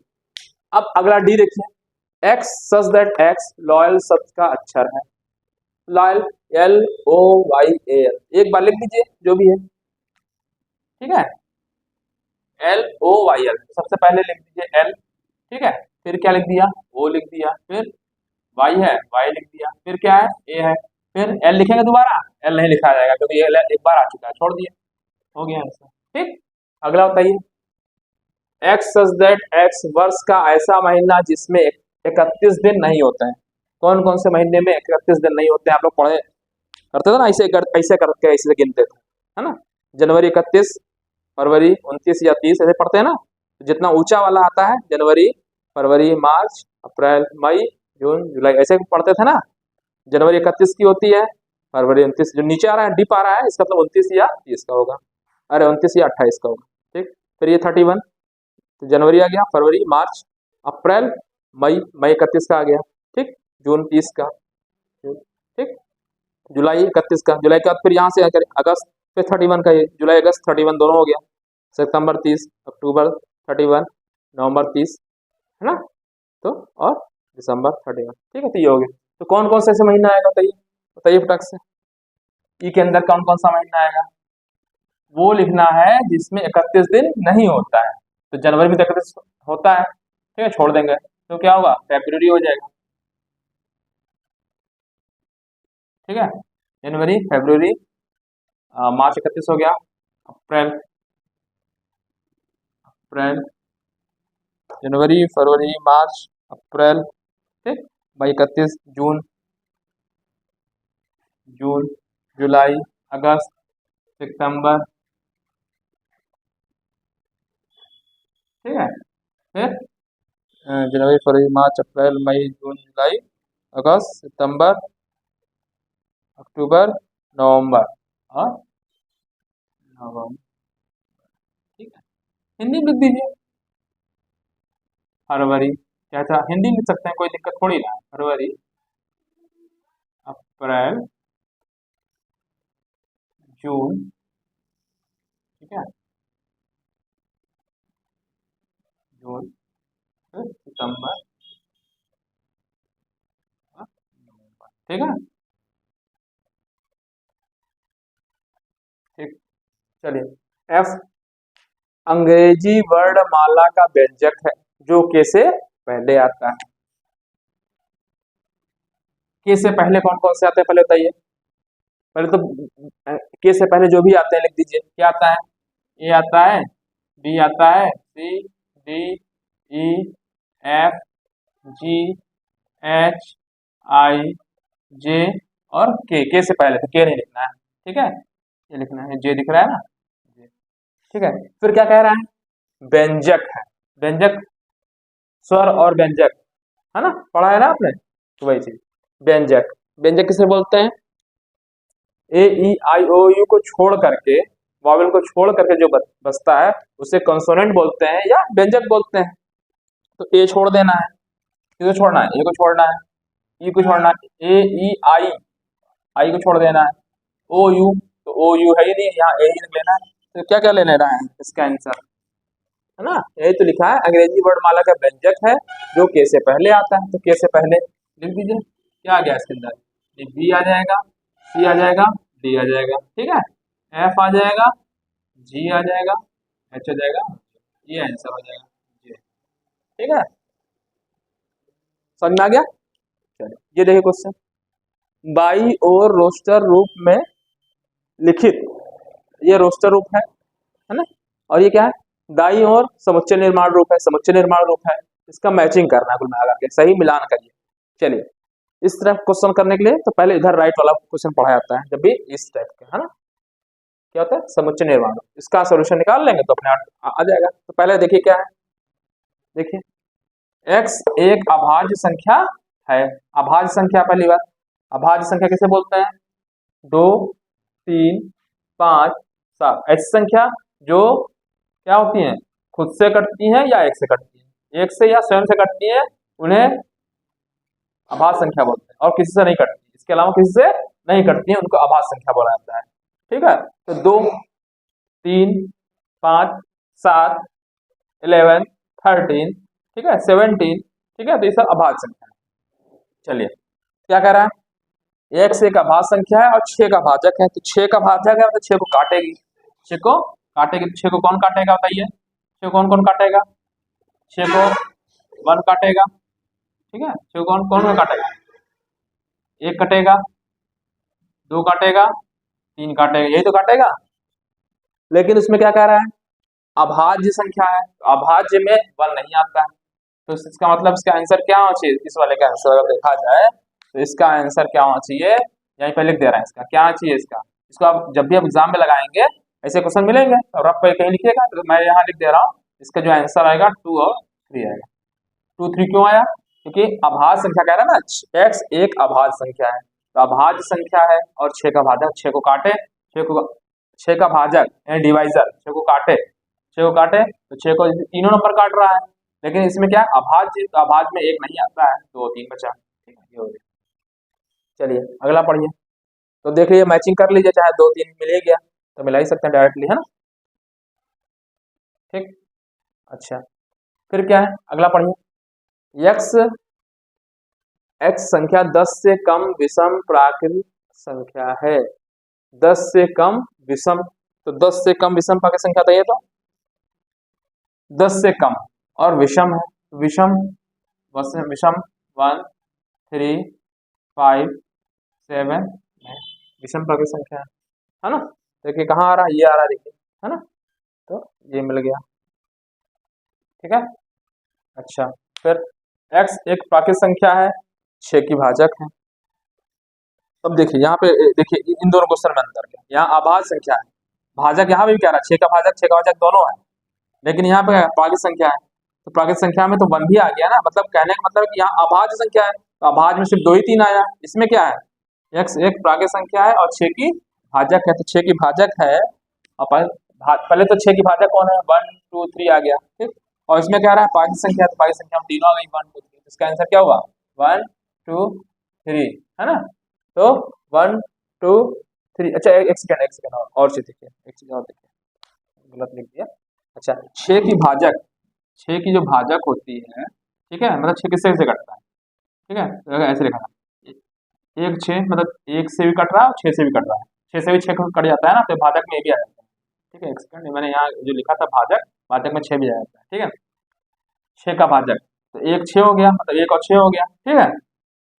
अब अगला डी देखिए, x such that x loyal शब्द का अक्षर है, लॉयल LOYAL, एक बार लिख दीजिए जो भी है, ठीक है, LOYL सबसे पहले लिख दीजिए L, ठीक है, फिर क्या लिख दिया, O लिख दिया, फिर Y है Y लिख दिया, फिर क्या है A है, फिर L लिखेंगे दोबारा, L नहीं लिखा जाएगा क्योंकि ये एक बार आ चुका है, छोड़ दिए, हो गया आंसर, ठीक। अगला बताइए, एक्स सच दैट एक्स वर्ष का ऐसा महीना जिसमें 31 दिन नहीं होते हैं, कौन कौन से महीने में 31 दिन नहीं होते हैं, आप लोग पढ़े करते थे ना, ऐसे करके ऐसे गिनते थे, है ना, जनवरी 31, फरवरी 29 या 30 ऐसे पढ़ते हैं ना, तो जितना ऊंचा वाला आता है जनवरी, फरवरी, मार्च, अप्रैल, मई, जून, जुलाई, ऐसे पढ़ते थे ना। जनवरी 31 की होती है, फरवरी 29, जो नीचे आ रहा है डिप आ रहा है इसका मतलब 29 या 30 का होगा, अरे 29 या 28 का होगा, ठीक। फिर ये 31, तो जनवरी आ गया, फरवरी, मार्च, अप्रैल, मई, मई 31 का आ गया, ठीक, जून 30 का, ठीक, जुलाई 31 का, जुलाई का फिर यहाँ से आकर अगस्त, फिर 31 का, ये जुलाई अगस्त 31 दोनों हो गया, सितंबर 30, अक्टूबर 31, नवंबर 30, है ना, तो और दिसंबर 31, ठीक है, तो ये हो गया। तो कौन कौन से ऐसे महीना आएगा बताइए, बताइए फटाक से, ई के अंदर कौन कौन सा महीना आएगा, वो लिखना है जिसमें 31 दिन नहीं होता है, तो जनवरी में तो 31 होता है, ठीक है, छोड़ देंगे, तो क्या होगा, फेब्रुवरी हो जाएगा, ठीक है, जनवरी, फेब्रुवरी, मार्च 31 हो गया, अप्रैल, अप्रैल, जनवरी, फरवरी, मार्च, अप्रैल, ठीक, मई 31, जून, जून, जुलाई, अगस्त, सितंबर, ठीक है, फिर जनवरी, फरवरी, मार्च, अप्रैल, मई, जून, जुलाई, अगस्त, सितंबर, अक्टूबर, नवंबर और नवंबर, ठीक है, हिंदी में लिख दीजिए, फरवरी, क्या था, हिंदी में लिख सकते हैं, कोई दिक्कत थोड़ी ना है, फरवरी, अप्रैल, जून, ठीक है, जून, फिर सितंबर और नवंबर, ठीक है, ठीक। चलिए एफ अंग्रेजी वर्णमाला का व्यंजक है जो के से पहले आता है, के से पहले कौन कौन से आते हैं पहले बताइए, पहले तो के से पहले जो भी आते हैं लिख दीजिए, क्या आता है, ए आता है, बी आता है, सी, डी, ई, एफ, जी, एच, आई, जे और के से पहले, तो के नहीं लिखना है, ठीक है, ये लिखना है, जे दिख रहा है ना, ठीक है। फिर क्या कह रहा है, व्यंजक है, व्यंजक, स्वर और व्यंजक, है ना, पढ़ा है ना आपने, तो वही चीज, व्यंजक, व्यंजक किसे बोलते हैं, ए ई आई ओ यू को छोड़ करके, वॉवेल को छोड़ करके जो बचता है उसे कंसोनेंट बोलते हैं या व्यंजक बोलते हैं, तो ए छोड़ देना है, किसे छोड़ना है, ए को छोड़ना है, ई को छोड़ना है, ए ई आई, आई को छोड़ देना है, ओ यू, तो ओ यू है ही नहीं, यहाँ ए ही लेना है, तो क्या क्या लेने रहा है इसका आंसर, है ना, यही तो लिखा है, अंग्रेजी वर्णमाला का व्यंजक है जो के से पहले आता है, तो के से पहले लिख दीजिए, क्या आ गया इसके अंदर, बी आ जाएगा, सी आ जाएगा, डी आ जाएगा, ठीक है, एफ आ जाएगा, जी आ जाएगा, एच आ जाएगा, ये आंसर हो जाएगा, ये, ठीक है, समझ में आ गया। चलिए ये देखिए क्वेश्चन, बाई और रोस्टर रूप में लिखित, ये रोस्टर रूप है ना, और ये क्या है, दाई और समुच्चय निर्माण रूप है, समुच्चय निर्माण रूप है, इसका मैचिंग करना है कुल मिला करके, सही मिलान करिए। चलिए इस तरह क्वेश्चन करने के लिए तो पहले इधर राइट वाला क्वेश्चन पढ़ा जाता है, जब भी इस टाइप का, है ना, क्या होता है, समुच्चय निर्माण, इसका सोल्यूशन निकाल लेंगे तो अपने आप आ जाएगा। तो पहले देखिए क्या है, देखिए x एक अभाज्य संख्या है, अभाज्य संख्या, पहली बात, अभाज्य संख्या किसे बोलते हैं, 2, 3, 5 7 ऐसी संख्या जो क्या होती हैं, खुद से कटती हैं या एक से कटती है, एक से या स्वयं से कटती है, उन्हें अभाज्य संख्या बोलते हैं। और किसी से नहीं कटती, इसके अलावा किसी से नहीं कटती है, उनको अभाज्य संख्या बोला जाता है। ठीक है, तो 2 3 5 7 11 13, ठीक है, 17, ठीक है, तो ये सब अभाज्य संख्या है। चलिए क्या कह रहा है, एक से एक अभाज्य संख्या है और 6 का भाजक है, तो 6 का भाजक है तो 6 को काटेगी, 6 को काटेगी, तो 6 को कौन काटेगा बताइए, 6 कौन कौन काटेगा, 6 को 1 काटेगा, ठीक है, 6 कौन कौन काटेगा, 1 कटेगा, 2 काटेगा, 3 काटेगा, यही तो काटेगा। लेकिन उसमें क्या कह रहा है, अभाज्य संख्या है, तो अभाज्य में 1 नहीं आता है, तो इसका मतलब इसका आंसर क्या होना चाहिए, इस वाले का आंसर अगर देखा जाए तो इसका आंसर क्या होना चाहिए, यहीं पे लिख दे रहा है, इसका क्या चाहिए, इसको आप जब भी आप एग्जाम में लगाएंगे ऐसे क्वेश्चन मिलेंगे और आप कहीं लिखिएगा, तो मैं यहाँ लिख दे रहा हूँ, इसका जो आंसर आएगा 2 और 3 आएगा। 2 3 क्यों आया, क्योंकि अभाज्य संख्या कह रहा है ना, x एक अभाज्य संख्या है, तो अभाज्य संख्या है और 6 का भाजक, 6 को काटे, 6 का भाजक यानी डिवाइजर 6 को काटे, 6 को काटे तो 6 को तीनों नंबर काट रहा है, लेकिन इसमें क्या है अभाज्य, तो अभाज्य में 1 नहीं आता है, 2 3 बचा, ठीक है, ये हो गया। चलिए अगला पढ़िए, तो देख लीजिए मैचिंग कर लीजिए, चाहे 2 3 मिल ही गया तो मिला ही सकते हैं डायरेक्टली, है ना, ठीक। अच्छा फिर क्या है, अगला पढ़िए, x संख्या 10 से कम विषम प्राकृत संख्या है, 10 से कम विषम, तो 10 से कम विषम प्राकृत संख्या था ये, तो 10 से कम और विषम है, विषम विषम 1 3 5 7 विषम प्राकृत संख्या है ना, देखिए कहाँ आ रहा है, ये आ रहा है, देखिए है ना, तो ये मिल गया, ठीक है। अच्छा फिर x एक प्राकृत संख्या है, 6 की भाजक है। अब देखिए यहाँ पे, देखिए इन दोनों क्वेश्चन में अंतर क्या, यहाँ अभाज्य संख्या है, भाजक यहाँ पे भी क्या रहा है, 6 का भाजक 6 का भाजक दोनों है, लेकिन यहाँ पे प्राकृत संख्या है, तो प्राकृत संख्या में तो 1 भी आ गया ना, मतलब कहने का मतलब कि यहाँ अभाज्य संख्या है, तो अभाज्य में सिर्फ 2 ही 3 आया, इसमें क्या है, x एक प्राकृत संख्या है और 6 की भाजक है, तो 6 की भाजक है, और पहले तो 6 की भाजक कौन है, 1 2 3 आ गया, ठीक, और इसमें क्या रहा है प्राकृत संख्या, तो प्राकृत संख्या में तीनों आ गई 1 2 3, इसका आंसर क्या हुआ 1 2 3, है ना, तो 1 2 3। अच्छा एक सेकंड और चीज देखिए, एक चीज और देखिए, गलत लिख दिया। अच्छा 6 की भाजक, 6 की जो भाजक होती है, ठीक है, मतलब 6 किससे से कटता है, ठीक है, तो ऐसे लिखा था, 1 6 मतलब 1 से भी कट रहा है और 6 से भी कट रहा है, 6 से भी 6 कट जाता है ना, तो भाजक में भी आ जाता है, ठीक है। एक सेकंड, मैंने यहाँ जो लिखा था भाजक, भाजक में 6 भी आ जाता है, ठीक है, 6 का भाजक, तो 1 6 हो गया, मतलब 1 और 6 हो गया, ठीक है।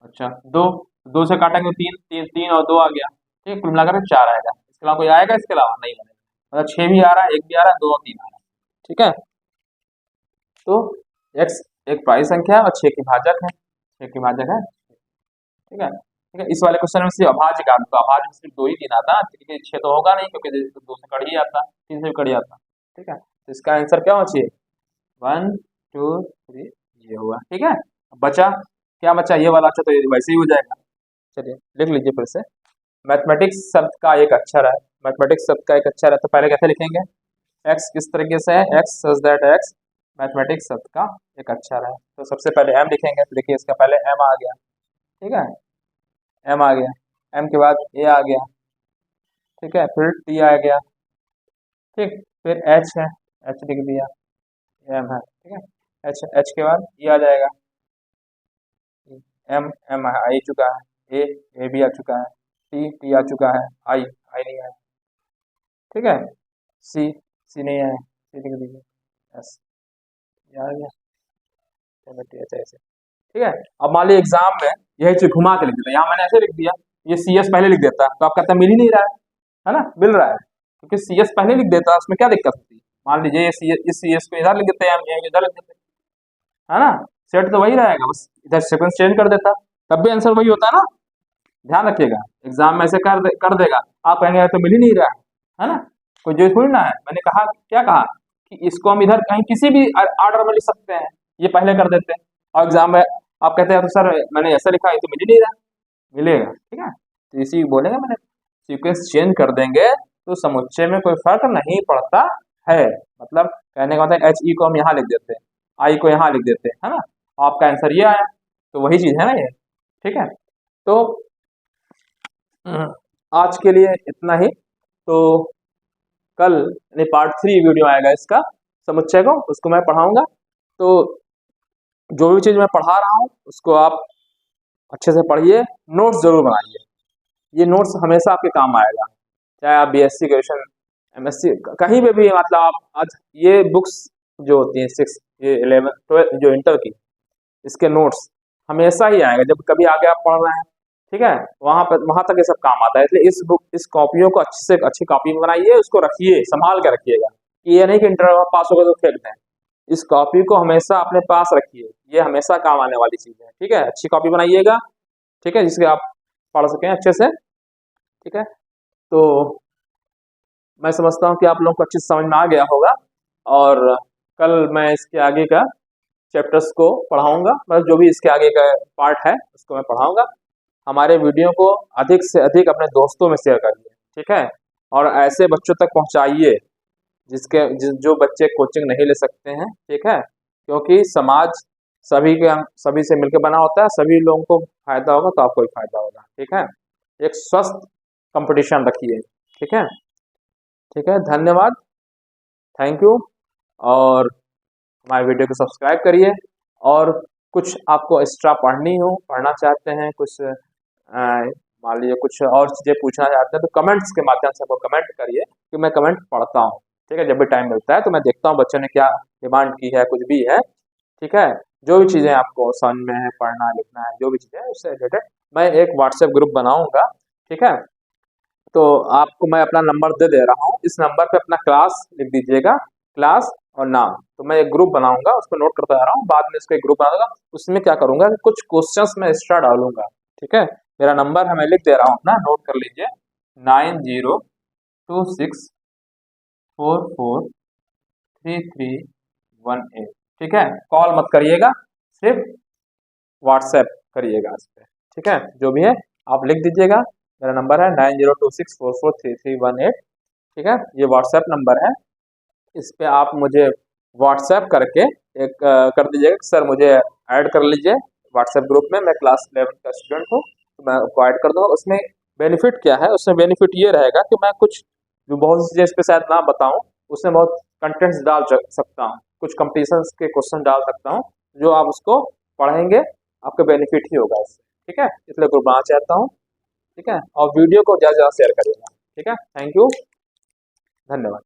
अच्छा 2 से काटेंगे 3 और 2 आ गया, ठीक है, कुल मिलाकर 4 आएगा, इसके अलावा कोई आएगा, इसके अलावा नहीं आएगा, मतलब 6 भी आ रहा है, 1 भी आ रहा है, 2 और 3 आ रहा है, ठीक है। तो x एक प्राकृत संख्या है और 6 की भाजक है, 6 की भाजक है, ठीक है, ठीक है। इस वाले क्वेश्चन में सिर्फ अभाज्य का, तो अभाज्य में सिर्फ 2 ही 3 आता, क्योंकि 6 तो होगा नहीं, क्योंकि 2 से कट ही आता, 3 से भी कट जाता, ठीक है, तो इसका आंसर क्या होना चाहिए 1 2 3, ये हुआ, ठीक है। बचा क्या, बचा ये वाला, अच्छा तो ये वैसे ही हो जाएगा। चलिए लिख लीजिए फिर से, मैथमेटिक्स शब्द का एक अक्षर है, मैथमेटिक्स शब्द का एक अक्षर है, तो पहले कैसे लिखेंगे, x किस तरीके से है, x such that x mathematics शब्द का एक अक्षर है, तो सबसे पहले m लिखेंगे, तो देखिए इसका पहले m आ गया, ठीक है, m आ गया, m के बाद a आ गया, ठीक है, फिर t आ गया, ठीक, फिर h है, h लिख दिया, m है, ठीक है, h के बाद e आ जाएगा, m आ चुका है, a भी आ चुका है, t आ चुका है, i नहीं आया, ठीक है, c नहीं आया, c लिख दीजिए, s आ गया, ऐसे, ठीक है। अब मान लीजिए एग्जाम में यही चीज घुमा के लिख देता, यहाँ मैंने ऐसे लिख दिया, ये CS पहले लिख देता, तो आप कहते मिल ही नहीं रहा है ना, मिल रहा है, क्योंकि CS पहले लिख देता, उसमें क्या दिक्कत होती है, मान लीजिए इस CS को इधर लिख देते हैं, हम इधर लिख देते, है ना, सेट तो वही रहेगा, बस इधर सीक्वेंस चेंज कर देता, तब भी आंसर वही होता है ना, ध्यान रखिएगा, एग्जाम में ऐसे कर देगा, आप कहेंगे तो मिल ही नहीं रहा है ना, कोई जो थोड़ी ना है, मैंने कहा क्या कहा कि इसको हम इधर कहीं किसी भी ऑर्डर में लिख सकते हैं, ये पहले कर देते हैं, और एग्जाम में आप कहते हैं तो सर मैंने ऐसा लिखा है तो मिल ही नहीं रहा, मिलेगा, ठीक है, तो इसी बोलेगा मैंने सीक्वेंस चेंज कर देंगे तो समुच्चय में कोई फर्क नहीं पड़ता है। मतलब कहने का मतलब एच ई को हम यहाँ लिख देते हैं, आई को यहाँ लिख देते हैं, है ना, आपका आंसर ये आया। तो वही चीज है ना ये, ठीक है। तो आज के लिए इतना ही। तो कल यानी पार्ट 3 वीडियो आएगा इसका, समुच्चय को उसको मैं पढ़ाऊंगा। तो जो भी चीज मैं पढ़ा रहा हूँ उसको आप अच्छे से पढ़िए, नोट्स जरूर बनाइए। ये नोट्स हमेशा आपके काम आएगा, चाहे आप बीएससी ग्रेजुएशन एमएससी कहीं पे भी, मतलब आप आज ये बुक्स जो होती हैं 6 ये 11 12 जो इंटर की, इसके नोट्स हमेशा ही आएगा जब कभी आगे आप पढ़ रहे हैं, ठीक है। वहां पर वहां तक ये सब काम आता है। इसलिए इस कॉपियों को अच्छी से अच्छी कॉपी में बनाइए, उसको रखिए, संभाल के रखिएगा। ये नहीं कि इंटर पास हो गए तो फेंक दें। इस कॉपी को हमेशा अपने पास रखिए, ये हमेशा काम आने वाली चीज है, ठीक है। अच्छी कॉपी बनाइएगा, ठीक है, जिससे आप पढ़ सकें अच्छे से, ठीक है। तो मैं समझता हूँ कि आप लोगों को अच्छी समझ में आ गया होगा, और कल मैं इसके आगे का चैप्टर्स को पढ़ाऊंगा, मतलब जो भी इसके आगे का पार्ट है उसको मैं पढ़ाऊंगा। हमारे वीडियो को अधिक से अधिक अपने दोस्तों में शेयर करिए, ठीक है, और ऐसे बच्चों तक पहुंचाइए जो बच्चे कोचिंग नहीं ले सकते हैं, ठीक है। क्योंकि समाज सभी से मिलकर बना होता है, सभी लोगों को फायदा होगा तो आपको भी फायदा होगा, ठीक है। एक स्वस्थ कंपटीशन रखिए, ठीक है। ठीक है, धन्यवाद, थैंक यू। और हमारे वीडियो को सब्सक्राइब करिए, और कुछ आपको एक्स्ट्रा पढ़ना चाहते हैं, कुछ मान लीजिए कुछ और चीज़ें पूछना चाहते हैं, तो कमेंट्स के माध्यम से आपको कमेंट करिए, कि मैं कमेंट पढ़ता हूँ, ठीक है। जब भी टाइम मिलता है तो मैं देखता हूँ बच्चों ने क्या डिमांड की है, कुछ भी है, ठीक है। जो भी चीज़ें आपको समझ में है, पढ़ना लिखना है, जो भी चीज़ें उससे रिलेटेड मैं एक व्हाट्सएप ग्रुप बनाऊंगा, ठीक है। तो आपको मैं अपना नंबर दे दे रहा हूँ, इस नंबर पे अपना क्लास लिख दीजिएगा, क्लास और नाम। तो मैं एक ग्रुप बनाऊंगा, उसको नोट करता जा रहा हूँ, बाद में इसको एक ग्रुप बनाऊंगा। उसमें क्या करूंगा कि कुछ क्वेश्चंस मैं एक्स्ट्रा डालूंगा, ठीक है। मेरा नंबर है, मैं लिख दे रहा हूँ अपना, नोट कर लीजिए, 9026443318, ठीक है। कॉल मत करिएगा, सिर्फ व्हाट्सएप करिएगा इस पर, ठीक है। जो भी है आप लिख दीजिएगा। मेरा नंबर है 9026443318, ठीक है। ये व्हाट्सएप नंबर है, इस पे आप मुझे व्हाट्सएप करके एक कर दीजिएगा कि सर मुझे ऐड कर लीजिए व्हाट्सएप ग्रुप में, मैं क्लास 11 का स्टूडेंट हूँ, तो मैं आपको ऐड कर दूँगा। उसमें बेनिफिट क्या है, उसमें बेनिफिट ये रहेगा कि मैं कुछ जो बहुत सी चीज़ें इस पर शायद ना बताऊँ, उसमें बहुत कंटेंट्स डाल सकता हूँ, कुछ कंपटीशंस के क्वेश्चन डाल सकता हूँ, जो आप उसको पढ़ेंगे आपका बेनिफिट ही होगा इससे, ठीक है। इसलिए ग्रुप बनाना चाहता हूँ, ठीक है। और वीडियो को ज़्यादा से ज़्यादा शेयर करिएगा, ठीक है। थैंक यू, धन्यवाद।